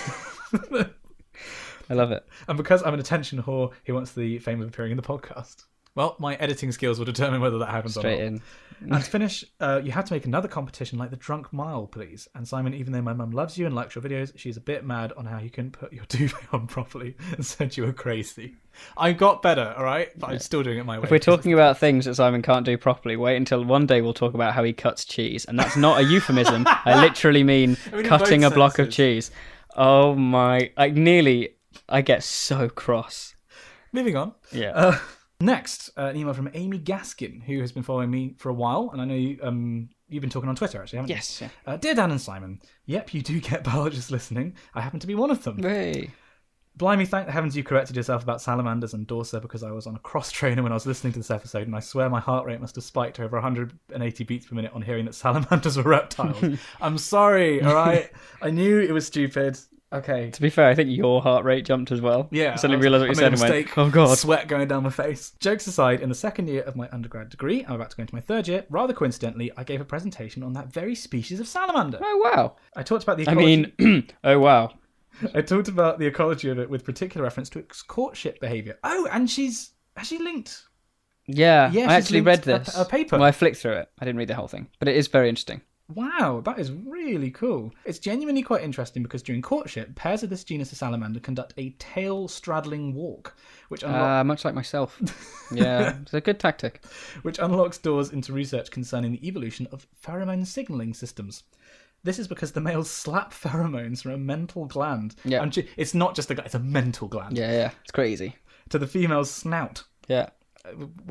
I love it. And because I'm an attention whore, he wants the fame of appearing in the podcast. Well, my editing skills will determine whether that happens or not. Straight in. And to finish, you have to make another competition like the Drunk Mile, please. And Simon, even though my mum loves you and likes your videos, she's a bit mad on how you couldn't put your duvet on properly and said you were crazy. I got better, all right? But I'm still doing it my way. If we're talking about things that Simon can't do properly, wait until one day we'll talk about how he cuts cheese. And that's not a euphemism. I literally mean cutting a block of cheese. Oh my... I get so cross. Moving on. Yeah. Next, an email from Amy Gaskin, who has been following me for a while, and I know you've been talking on Twitter, actually, haven't you? Yes. Yeah. Dear Dan and Simon, yep, you do get biologists listening. I happen to be one of them. Hey. Blimey, thank the heavens you corrected yourself about salamanders and Dorsa, because I was on a cross trainer when I was listening to this episode, and I swear my heart rate must have spiked to over 180 beats per minute on hearing that salamanders were reptiles. I'm sorry, all right? I knew it was stupid. Okay. To be fair, I think your heart rate jumped as well. Yeah. I suddenly realised what you said and went, oh God. Sweat going down my face. Jokes aside, in the second year of my undergrad degree, I'm about to go into my third year, rather coincidentally, I gave a presentation on that very species of salamander. Oh, wow. I talked about the ecology... oh, wow. I talked about the ecology of it with particular reference to its courtship behaviour. Oh, and has she linked? Yeah I actually read this. A paper. Well, I flicked through it. I didn't read the whole thing, but it is very interesting. Wow, that is really cool. It's genuinely quite interesting because during courtship, pairs of this genus of salamander conduct a tail-straddling walk, which much like myself. Yeah, it's a good tactic. Which unlocks doors into research concerning the evolution of pheromone signalling systems. This is because the males slap pheromones from a mental gland. Yeah. And it's not just it's a mental gland. Yeah, it's crazy. To the female's snout. Yeah.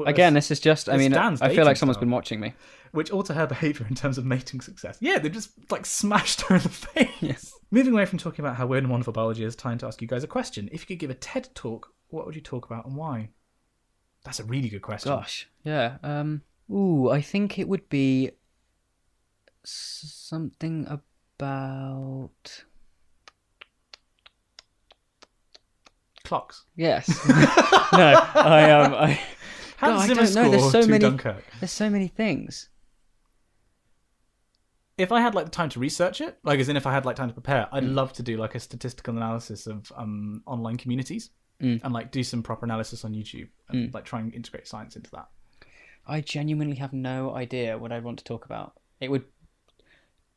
Again, this is just, I feel like someone's been watching me. Which alter her behaviour in terms of mating success. Yeah, they just smashed her in the face. Yes. Moving away from talking about how weird and wonderful biology is, time to ask you guys a question. If you could give a TED talk, what would you talk about and why? That's a really good question. Gosh, yeah. I think it would be something about... Clocks. Yes. No, I don't know. There's so many things. If I had the time to research it, as in if I had time to prepare, I'd love to do a statistical analysis of online communities and do some proper analysis on YouTube and try and integrate science into that. I genuinely have no idea what I'd want to talk about. It would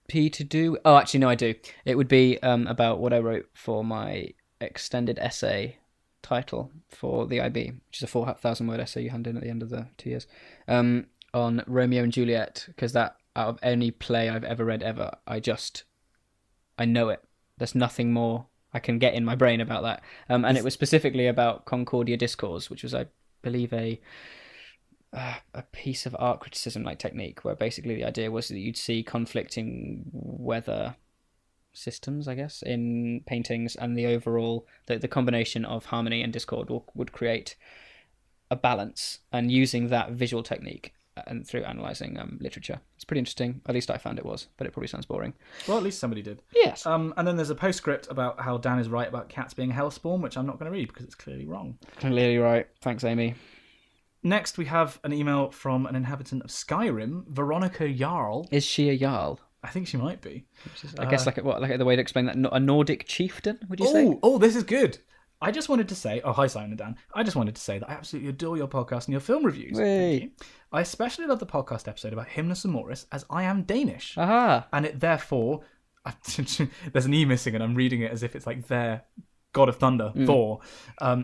be to do... Oh, actually, no, I do. It would be about what I wrote for my extended essay title for the IB, which is a 4,000-word essay you hand in at the end of the 2 years, on Romeo and Juliet, because that out of any play I've ever read ever. I know it. There's nothing more I can get in my brain about that. And it was specifically about Concordia Discourse, which was, I believe, a piece of art criticism like technique, where basically the idea was that you'd see conflicting weather systems, I guess, in paintings, and the overall the combination of harmony and discord would create a balance, and using that visual technique and through analysing literature. It's pretty interesting. At least I found it was, but it probably sounds boring. Well, at least somebody did. Yes. And then there's a postscript about how Dan is right about cats being hellspawn, which I'm not going to read because it's clearly wrong. Clearly right. Thanks, Amy. Next, we have an email from an inhabitant of Skyrim, Veronica Jarl. Is she a Jarl? I think she might be. I guess like the way to explain that, a Nordic chieftain, would you say? Oh, this is good. I just wanted to say, hi Simon and Dan. I just wanted to say that I absolutely adore your podcast and your film reviews. Thank you. I especially love the podcast episode about Hymnus and Morris, as I am Danish. Aha. And it therefore, there's an E missing and I'm reading it as if it's like their God of Thunder, Thor.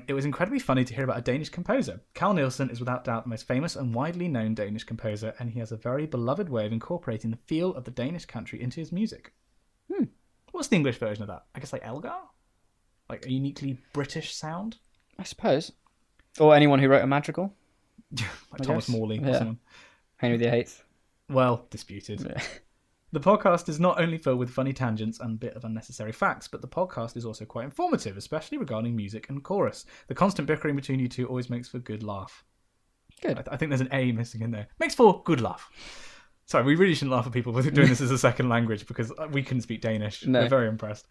It was incredibly funny to hear about a Danish composer. Carl Nielsen is without doubt the most famous and widely known Danish composer, and he has a very beloved way of incorporating the feel of the Danish country into his music. What's the English version of that? I guess like Elgar? Like a uniquely British sound? I suppose. Or anyone who wrote a madrigal. Like Thomas Morley or someone. Henry VIII. Well, disputed. Yeah. The podcast is not only filled with funny tangents and a bit of unnecessary facts, but the podcast is also quite informative, especially regarding music and chorus. The constant bickering between you two always makes for a good laugh. Good. I think there's an A missing in there. Makes for good laugh. Sorry, we really shouldn't laugh at people doing this as a second language because we couldn't speak Danish. No. We're very impressed.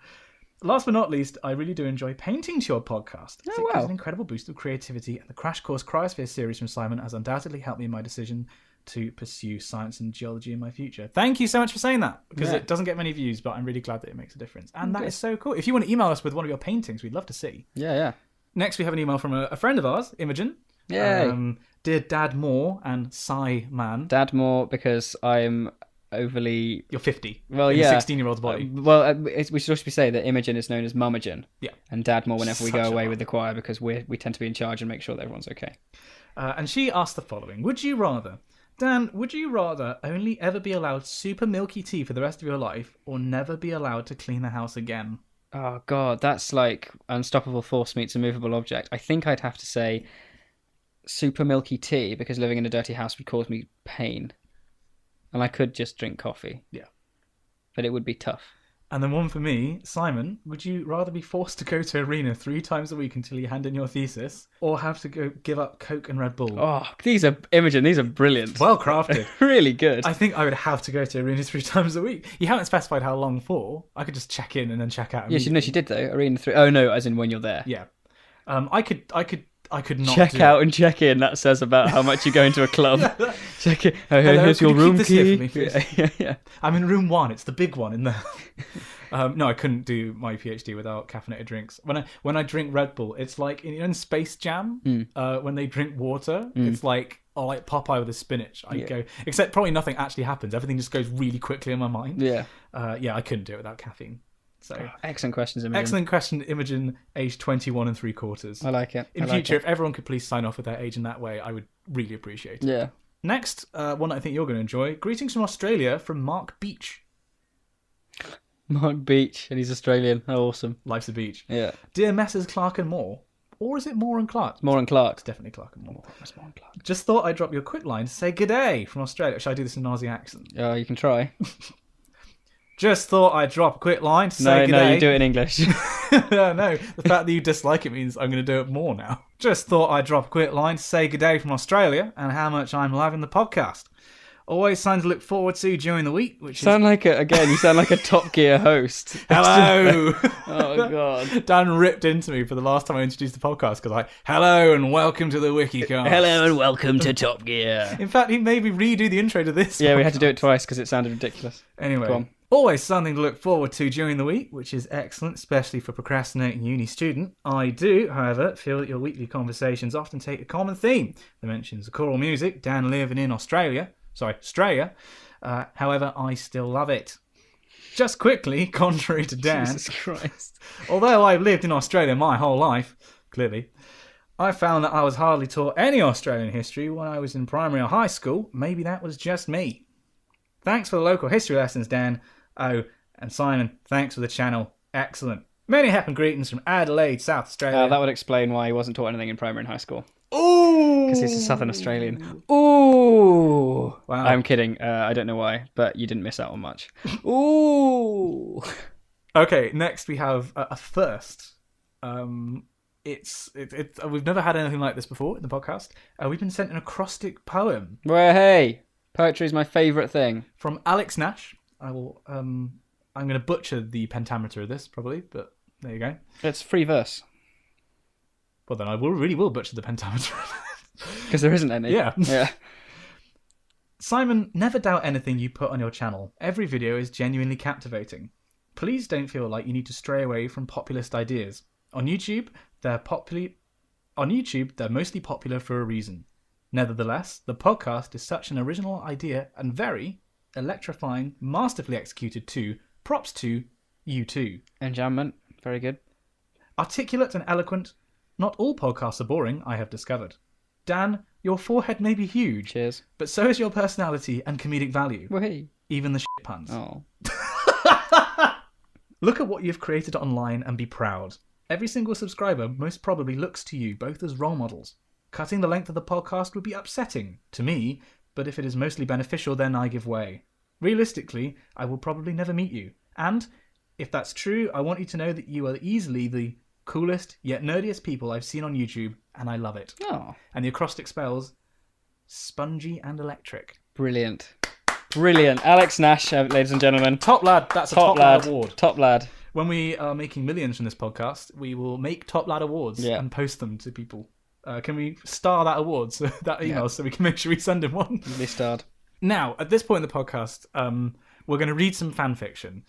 Last but not least, I really do enjoy painting to your podcast. It gives an incredible boost of creativity, and the Crash Course Cryosphere series from Simon has undoubtedly helped me in my decision to pursue science and geology in my future. Thank you so much for saying that, because it doesn't get many views, but I'm really glad that it makes a difference. And that is so cool. If you want to email us with one of your paintings, we'd love to see. Yeah. Next, we have an email from a friend of ours, Imogen. Yay. Dear Dad Moore and Psy Man. Dad Moore, because I'm overly... You're 50. Well, in a 16-year-old's body. We should also say that Imogen is known as Mummogen. Yeah. And Dad Moore whenever we go away mum. with the choir, because we tend to be in charge and make sure that everyone's okay. And she asked the following. Dan, would you rather only ever be allowed super milky tea for the rest of your life, or never be allowed to clean the house again? Oh, God, that's like unstoppable force meets a movable object. I think I'd have to say super milky tea, because living in a dirty house would cause me pain. And I could just drink coffee. Yeah. But it would be tough. And then one for me, Simon, would you rather be forced to go to arena 3 times a week until you hand in your thesis, or have to go give up Coke and Red Bull? Oh, these are brilliant. Well crafted. Really good. I think I would have to go to arena 3 times a week. You haven't specified how long for. I could just check in and then check out. Yeah, she did though. Arena 3. Oh no, as in when you're there. Yeah. I could not check out and check in. That says about how much you go into a club. Check it. Oh, hello, here's your room key. For me, please? Yeah. I'm in room 1. It's the big one in there. No, I couldn't do my PhD without caffeinated drinks. When I drink Red Bull, it's like in Space Jam when they drink water. It's like Popeye with a spinach. I go, except probably nothing actually happens. Everything just goes really quickly in my mind. Yeah. I couldn't do it without caffeine. So excellent questions, Imogen. Excellent question, Imogen, aged 21 3/4. I like it. In future, if everyone could please sign off with their age in that way, I would really appreciate it. Yeah. Next, one I think you're going to enjoy. Greetings from Australia from Mark Beach. Mark Beach, and he's Australian. How awesome. Life's a beach. Yeah. Dear Messrs Clark and Moore. Or is it Moore and Clark? Moore and Clark. It's definitely Clark and Moore. It's Moore and Clark. Just thought I'd drop you a quick line to say g'day from Australia. Should I do this in an Aussie accent? You can try. Just thought I'd drop a quick line to say g'day. No, you do it in English. No, the fact that you dislike it means I'm going to do it more now. Just thought I'd drop a quick line to say g'day from Australia and how much I'm loving the podcast. Always something to look forward to during the week, which you sound like a Top Gear host. Hello! Oh, God. Dan ripped into me for the last time I introduced the podcast because hello and welcome to the Wikicast. Hello and welcome to Top Gear. In fact, he made me redo the intro to this Yeah, podcast. we had to do it twice because it sounded ridiculous. Anyway, always something to look forward to during the week, which is excellent, especially for procrastinating uni student. I do, however, feel that your weekly conversations often take a common theme. The mentions of choral music, Dan living in Australia. However, I still love it. Just quickly, contrary to Dan, Jesus Christ. Although I've lived in Australia my whole life, clearly, I found that I was hardly taught any Australian history when I was in primary or high school. Maybe that was just me. Thanks for the local history lessons, Dan. Oh, and Simon, thanks for the channel. Excellent. Many happy greetings from Adelaide, South Australia. That would explain why he wasn't taught anything in primary and high school. Ooh! Because he's a Southern Australian. Ooh! Wow. I'm kidding. I don't know why, but you didn't miss out on much. Ooh! Okay, next we have a first. We've never had anything like this before in the podcast. We've been sent an acrostic poem. Well, hey! Poetry is my favourite thing. From Alex Nash. I'm going to butcher the pentameter of this, probably, but there you go. It's free verse. Well, then I really will butcher the pentameter. Because there isn't any. Yeah. Simon, never doubt anything you put on your channel. Every video is genuinely captivating. Please don't feel like you need to stray away from populist ideas. On YouTube, they're mostly popular for a reason. Nevertheless, the podcast is such an original idea and very electrifying, masterfully executed too. Props to you too. Enjambment. Very good. Articulate and eloquent. Not all podcasts are boring, I have discovered. Dan, your forehead may be huge. Cheers. But so is your personality and comedic value. Whee. Even the shit puns. Oh. Look at what you've created online and be proud. Every single subscriber most probably looks to you both as role models. Cutting the length of the podcast would be upsetting to me, but if it is mostly beneficial, then I give way. Realistically, I will probably never meet you. And, if that's true, I want you to know that you are easily the coolest yet nerdiest people I've seen on YouTube, and I love it. Oh. And the acrostic spells Spongy and Electric. Brilliant. Alex Nash, ladies and gentlemen. Top lad. That's a top lad award. Top lad. When we are making millions from this podcast, we will make top lad awards and post them to people. Can we star that award, that email, so we can make sure we send him one? They starred. Now, at this point in the podcast, we're going to read some fan fiction,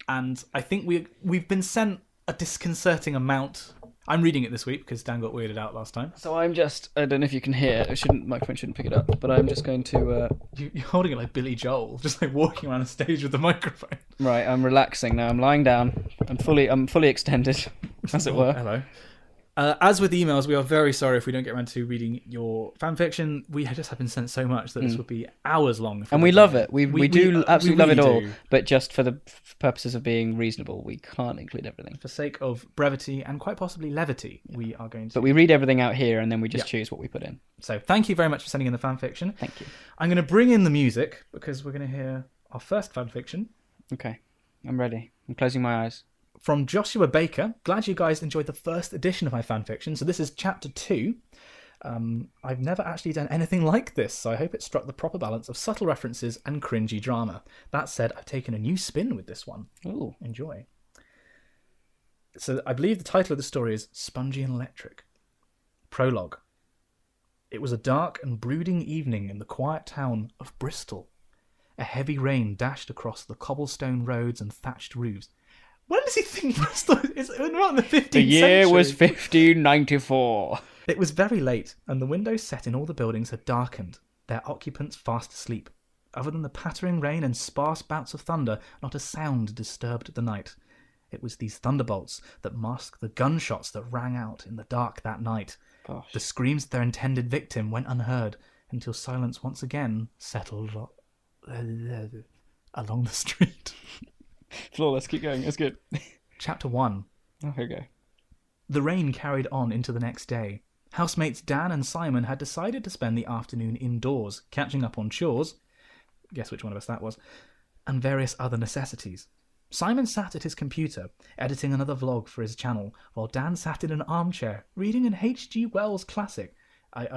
and I think we've been sent a disconcerting amount. I'm reading it this week because Dan got weirded out last time. So I'm just, I don't know if you can hear, microphone shouldn't pick it up, but I'm just going to... You're holding it like Billy Joel, just like walking around the stage with the microphone. Right, I'm relaxing now. I'm lying down. I'm fully extended, as it were. Hello. As with emails, we are very sorry if we don't get around to reading your fanfiction. We just have been sent so much that this would be hours long. And we love it. We do absolutely love it all. Do. But just for the purposes of being reasonable, we can't include everything. For sake of brevity and quite possibly levity, we are going to... But we read everything out here and then we just choose what we put in. So thank you very much for sending in the fanfiction. Thank you. I'm going to bring in the music because we're going to hear our first fanfiction. Okay. I'm ready. I'm closing my eyes. From Joshua Baker. Glad you guys enjoyed the first edition of my fanfiction. So this is chapter 2. I've never actually done anything like this, so I hope it struck the proper balance of subtle references and cringy drama. That said, I've taken a new spin with this one. Ooh. Enjoy. So I believe the title of the story is Spongy and Electric. Prologue. It was a dark and brooding evening in the quiet town of Bristol. A heavy rain dashed across the cobblestone roads and thatched roofs. When does he think Bristol is? We're not in the 15th century. The year was 1594. It was very late, and the windows set in all the buildings had darkened, their occupants fast asleep. Other than the pattering rain and sparse bouts of thunder, not a sound disturbed the night. It was these thunderbolts that masked the gunshots that rang out in the dark that night. Gosh. The screams of their intended victim went unheard until silence once again settled along the street. Flawless, keep going, it's good. Chapter 1. Oh, here we go. The rain carried on into the next day. Housemates Dan and Simon had decided to spend the afternoon indoors, catching up on chores, guess which one of us that was, and various other necessities. Simon sat at his computer, editing another vlog for his channel, while Dan sat in an armchair, reading an H.G. Wells classic.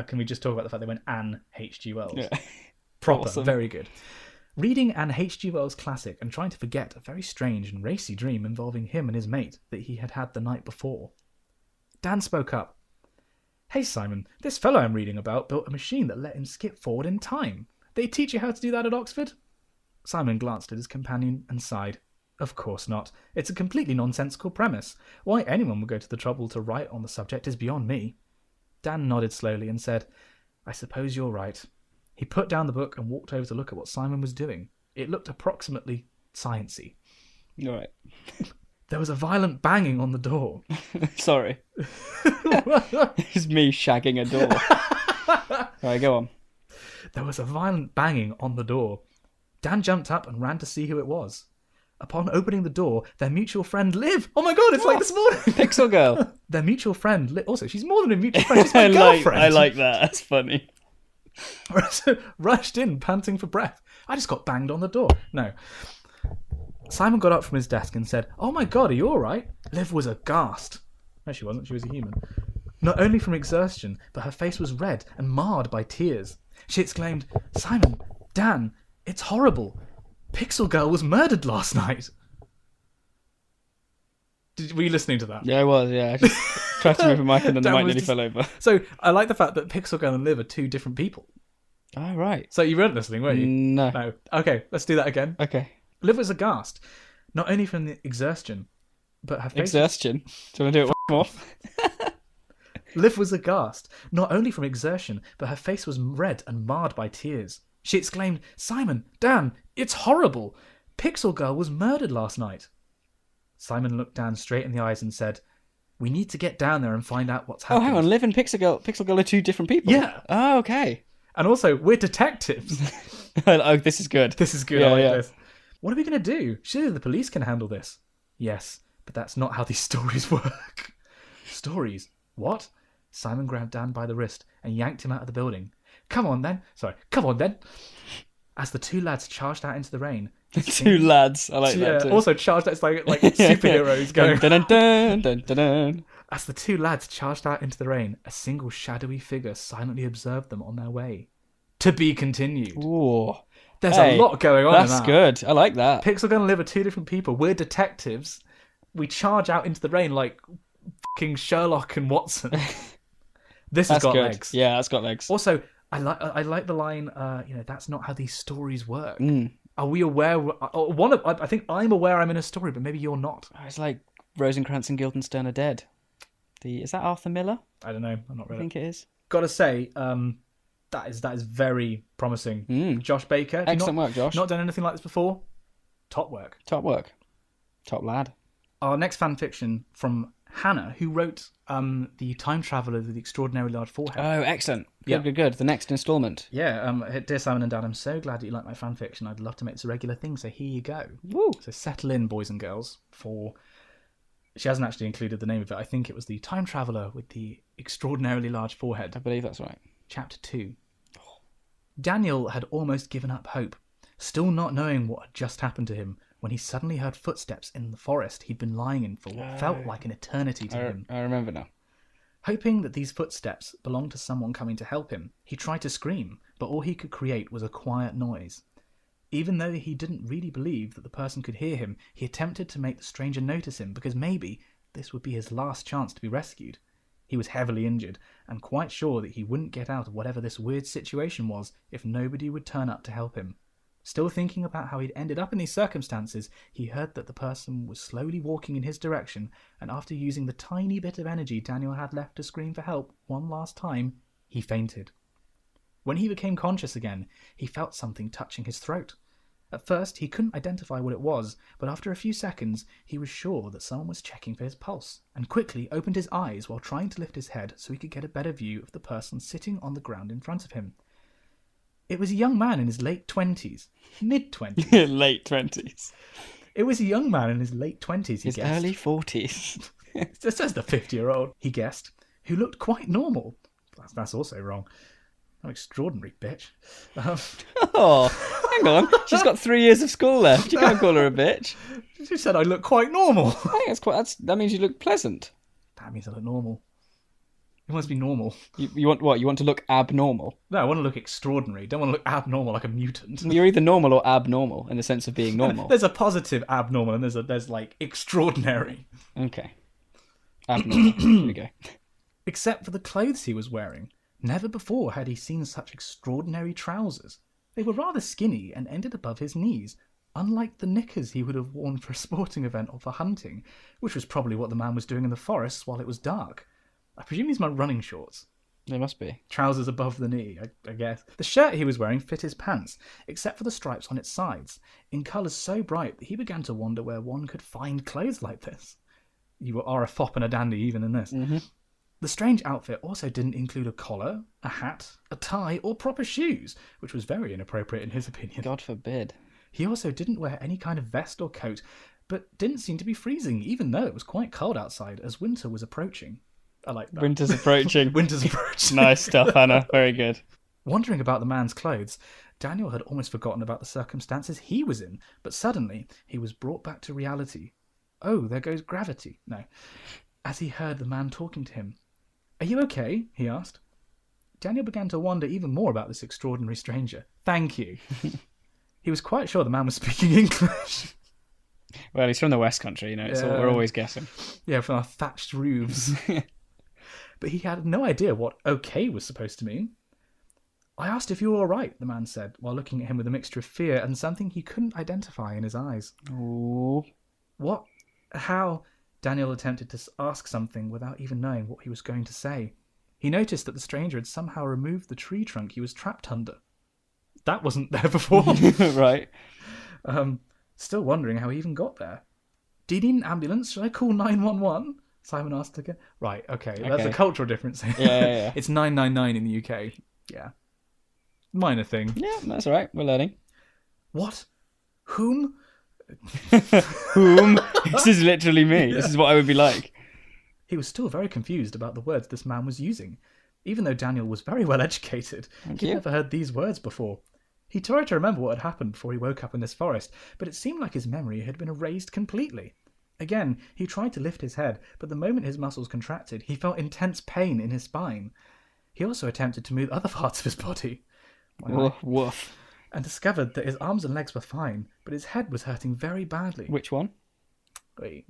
Can we just talk about the fact they went Anne H.G. Wells? Yeah. Proper, Awesome. Very good. Reading an H.G. Wells classic and trying to forget a very strange and racy dream involving him and his mate that he had had the night before. Dan spoke up. Hey Simon, this fellow I'm reading about built a machine that let him skip forward in time. They teach you how to do that at Oxford? Simon glanced at his companion and sighed. Of course not. It's a completely nonsensical premise. Why anyone would go to the trouble to write on the subject is beyond me. Dan nodded slowly and said, I suppose you're right. He put down the book and walked over to look at what Simon was doing. It looked approximately sciencey. All right. There was a violent banging on the door. Sorry. It's me shagging a door. All right, go on. There was a violent banging on the door. Dan jumped up and ran to see who it was. Upon opening the door, their mutual friend Liv. Oh my god, it's like this morning. Pixel Girl. Their mutual friend Liv. Also, she's more than a mutual friend. She's my girlfriend. I like that. That's funny. Rushed in, panting for breath. I just got banged on the door. No. Simon got up from his desk and said, "Oh my god, are you all right?" Liv was aghast. No, she wasn't. She was a human. Not only from exhaustion, but her face was red and marred by tears. She exclaimed, "Simon, Dan, it's horrible. Pixel Girl was murdered last night." Were you listening to that? Yeah, I was, yeah. I just tried to move my mic and then the mic nearly fell over. So, I like the fact that Pixel Girl and Liv are two different people. Oh, right. So, you weren't listening, were you? No. Okay, let's do that again. Okay. Liv was aghast, not only from the exhaustion, but her face... Exhaustion? Do you want to do it once more? Liv was aghast, not only from exertion, but her face was red and marred by tears. She exclaimed, "Simon, Dan, it's horrible. Pixel Girl was murdered last night." Simon looked Dan straight in the eyes and said, "We need to get down there and find out what's happened." Oh, hang on. Liv and Pixel Girl are two different people? Yeah. Oh, okay. And also, we're detectives. Oh, this is good. This is good. I like this. What are we going to do? Surely the police can handle this. Yes, but that's not how these stories work. Stories? What? Simon grabbed Dan by the wrist and yanked him out of the building. Come on then. As the two lads charged out into the rain. Two lads. I like that too. Also charged out, it's like superheroes going. Dun, dun, dun, dun, dun. As the two lads charged out into the rain, a single shadowy figure silently observed them on their way. To be continued. Ooh. There's a lot going on in that. That's good. I like that. Pixel Gun and Liv are two different people. We're detectives. We charge out into the rain like fucking Sherlock and Watson. This has got legs. Yeah, that's got legs. Also, I like the line, that's not how these stories work. Are we aware? I think I'm aware I'm in a story, but maybe you're not. Oh, it's like Rosencrantz and Guildenstern are dead. Is that Arthur Miller? I don't know. I'm not really. I think it is. Gotta say, that is very promising. Josh Baker. Excellent work, Josh. Not done anything like this before. Top work. Top work. Top lad. Our next fan fiction from Hannah, who wrote the Time Traveller with the Extraordinary Large Forehead. Oh, excellent. Good. The next instalment. Yeah. Dear Simon and Dan, I'm so glad that you like my fan fiction. I'd love to make this a regular thing, so here you go. Woo. So settle in, boys and girls, for... She hasn't actually included the name of it. I think it was the Time Traveller with the Extraordinarily Large Forehead. I believe that's right. Chapter 2. Daniel had almost given up hope, still not knowing what had just happened to him, when he suddenly heard footsteps in the forest he'd been lying in for what felt like an eternity to him. I remember now. Hoping that these footsteps belonged to someone coming to help him, he tried to scream, but all he could create was a quiet noise. Even though he didn't really believe that the person could hear him, he attempted to make the stranger notice him, because maybe this would be his last chance to be rescued. He was heavily injured, and quite sure that he wouldn't get out of whatever this weird situation was if nobody would turn up to help him. Still thinking about how he'd ended up in these circumstances, he heard that the person was slowly walking in his direction, and after using the tiny bit of energy Daniel had left to scream for help one last time, he fainted. When he became conscious again, he felt something touching his throat. At first, he couldn't identify what it was, but after a few seconds, he was sure that someone was checking for his pulse, and quickly opened his eyes while trying to lift his head so he could get a better view of the person sitting on the ground in front of him. It was a young man in his late 20s. Mid-20s. Late 20s. It was a young man in his late 20s, he guessed. His early 40s. It says the 50-year-old, he guessed, who looked quite normal. That's also wrong. An extraordinary bitch. Oh, hang on. She's got 3 years of school left. You can't call her a bitch. She said I look quite normal. I think that means you look pleasant. That means I look normal. It wants to be normal. You want what? You want to look abnormal? No, I want to look extraordinary. Don't want to look abnormal like a mutant. You're either normal or abnormal in the sense of being normal. There's a positive abnormal and there's like extraordinary. Okay. Abnormal. Here we go. Except for the clothes he was wearing. Never before had he seen such extraordinary trousers. They were rather skinny and ended above his knees, unlike the knickers he would have worn for a sporting event or for hunting, which was probably what the man was doing in the forests while it was dark. I presume these are running shorts. They must be. Trousers above the knee, I guess. The shirt he was wearing fit his pants, except for the stripes on its sides, in colours so bright that he began to wonder where one could find clothes like this. You are a fop and a dandy even in this. Mm-hmm. The strange outfit also didn't include a collar, a hat, a tie, or proper shoes, which was very inappropriate in his opinion. God forbid. He also didn't wear any kind of vest or coat, but didn't seem to be freezing, even though it was quite cold outside as winter was approaching. I like that. Winter's approaching. Winter's approaching. Nice stuff, Hannah. Very good. Wondering about the man's clothes, Daniel had almost forgotten about the circumstances he was in, but suddenly he was brought back to reality. Oh, there goes gravity. No. As he heard the man talking to him. Are you okay? He asked. Daniel began to wonder even more about this extraordinary stranger. Thank you. He was quite sure the man was speaking English. Well, he's from the West Country, we're always guessing. Yeah, from our thatched roofs. But he had no idea what okay was supposed to mean. I asked if you were all right, the man said, while looking at him with a mixture of fear and something he couldn't identify in his eyes. Ooh. What? How? Daniel attempted to ask something without even knowing what he was going to say. He noticed that the stranger had somehow removed the tree trunk he was trapped under. That wasn't there before. Right. Still wondering how he even got there. Do you need an ambulance? Should I call 911? Simon asked again. Right, okay. That's a cultural difference. Yeah. It's 999 in the UK. Yeah. Minor thing. Yeah, that's all right. We're learning. What? Whom? Whom? This is literally me. Yeah. This is what I would be like. He was still very confused about the words this man was using. Even though Daniel was very well educated, he'd never heard these words before. He tried to remember what had happened before he woke up in this forest, but it seemed like his memory had been erased completely. Again, he tried to lift his head, but the moment his muscles contracted, he felt intense pain in his spine. He also attempted to move other parts of his body. Woof. And discovered that his arms and legs were fine, but his head was hurting very badly. Which one? Wait.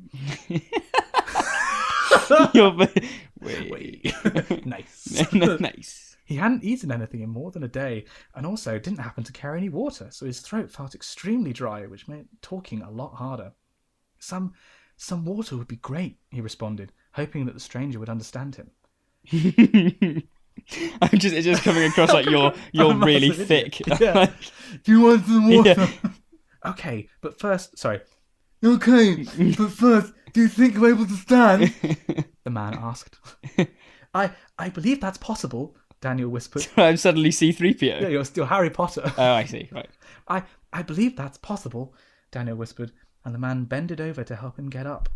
Wait. Nice. Nice. He hadn't eaten anything in more than a day, and also didn't happen to carry any water, so his throat felt extremely dry, which made talking a lot harder. Some water would be great, he responded, hoping that the stranger would understand him. It's just coming across like you're really thick. Yeah. Do you want some water? Yeah. Okay, but first, do you think you're able to stand? The man asked. I believe that's possible, Daniel whispered. I'm suddenly C-3PO. Yeah, you're still Harry Potter. Oh, I see. Right. I believe that's possible, Daniel whispered, and the man bended over to help him get up.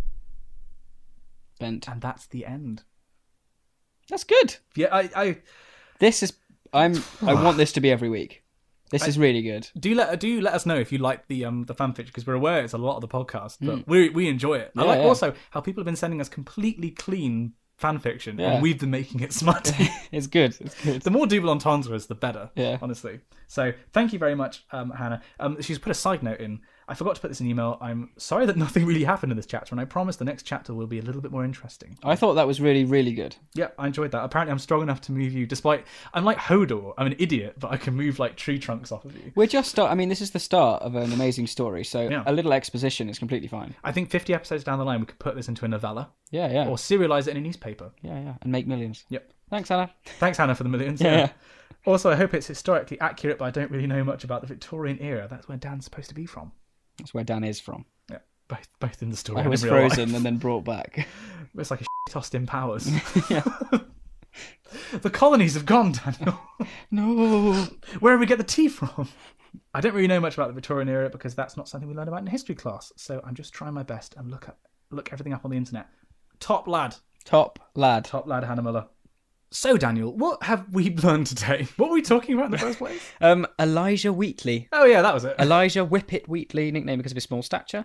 Bent. And that's the end. That's good. Yeah, I want this to be every week. This is really good. Do let us know if you like the fanfiction, because we're aware it's a lot of the podcast, but we enjoy it. I like also how people have been sending us completely clean fanfiction, and we've been making it smutty. It's good. The more double entendres, the better. Yeah. Honestly. So thank you very much, Hannah. She's put a side note in. I forgot to put this in the email. I'm sorry that nothing really happened in this chapter, and I promise the next chapter will be a little bit more interesting. I thought that was really, really good. Yeah, I enjoyed that. Apparently I'm strong enough to move you, despite... I'm like Hodor. I'm an idiot, but I can move like tree trunks off of you. We're just this is the start of an amazing story, so a little exposition is completely fine. I think 50 episodes down the line, we could put this into a novella. Yeah. Or serialise it in a newspaper. Yeah, and make millions. Yep. Thanks, Hannah. Thanks, Hannah, for the millions. Yeah. Also, I hope it's historically accurate, but I don't really know much about the Victorian era. That's where Dan's supposed to be from. That's where Dan is from. Yeah, both in the story. I was frozen and then brought back. It's like a tossed in powers. Yeah. The colonies have gone, Daniel. No. Where did we get the tea from? I don't really know much about the Victorian era because that's not something we learn about in history class. So I'm just trying my best and look everything up on the internet. Top lad, Hannah Miller. So, Daniel, what have we learned today? What were we talking about in the first place? Elijah Wheatley. Oh, yeah, that was it. Elijah Whippet Wheatley, nicknamed because of his small stature.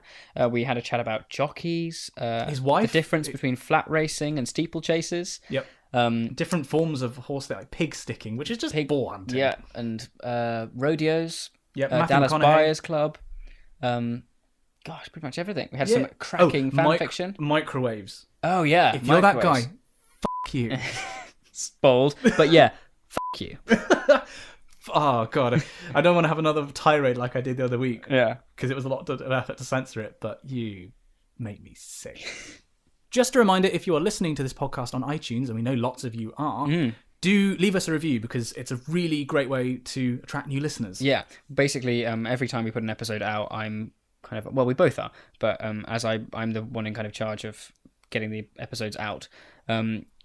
We had a chat about jockeys. His wife. The difference between flat racing and steeplechases. Yep. Different forms of horse, like pig sticking, which is just bull hunting. Yeah, and rodeos. Yep, Dallas Buyers Club. Gosh, pretty much everything. We had some cracking fan fiction. Microwaves. Oh, yeah. If you're that guy, fuck you. Bold, but yeah, fuck you. Oh god, I don't want to have another tirade like I did the other week. Yeah, because it was a lot of effort to censor it, but you make me sick. Just a reminder, if you are listening to this podcast on iTunes, and we know lots of you are, do leave us a review because it's a really great way to attract new listeners. Yeah, basically, every time we put an episode out, I'm kind of, well, we both are, but as I'm the one in kind of charge of getting the episodes out.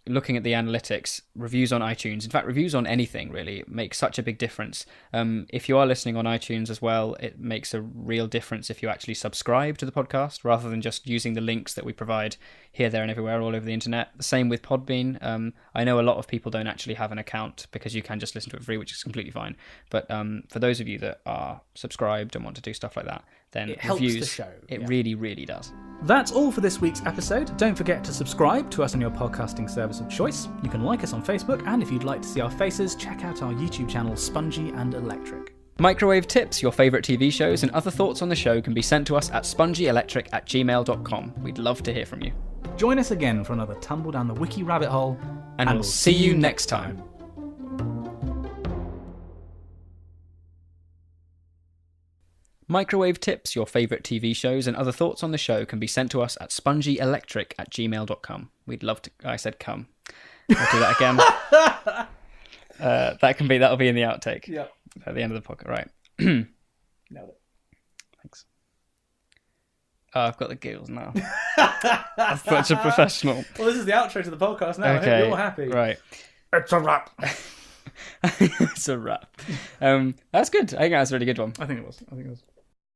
looking at the analytics, reviews on iTunes, in fact, reviews on anything really make such a big difference. If you are listening on iTunes as well, it makes a real difference if you actually subscribe to the podcast rather than just using the links that we provide here, there, and everywhere all over the internet. The same with Podbean. I know a lot of people don't actually have an account because you can just listen to it free, which is completely fine. But for those of you that are subscribed and want to do stuff like that, then it helps reviews, the show. It really, really does. That's all for this week's episode. Don't forget to subscribe to us on your podcasting service of choice. You can like us on Facebook, and if you'd like to see our faces, check out our YouTube channel, Spongy and Electric. Microwave tips, your favourite TV shows, and other thoughts on the show can be sent to us at spongyelectric@gmail.com. We'd love to hear from you. Join us again for another tumble down the wiki rabbit hole, and we'll see you next time. Microwave tips, your favourite TV shows, and other thoughts on the show can be sent to us at spongyelectric@gmail.com. We'd love to... I said come. I'll do that again. That'll be in the outtake. Yeah. At the end of the podcast, right. Nailed it. Thanks. Oh, I've got the giggles now. I'm such a professional. Well, this is the outro to the podcast now. Okay. I hope you're happy. Right. It's a wrap. It's a wrap. That's good. I think that's a really good one. I think it was.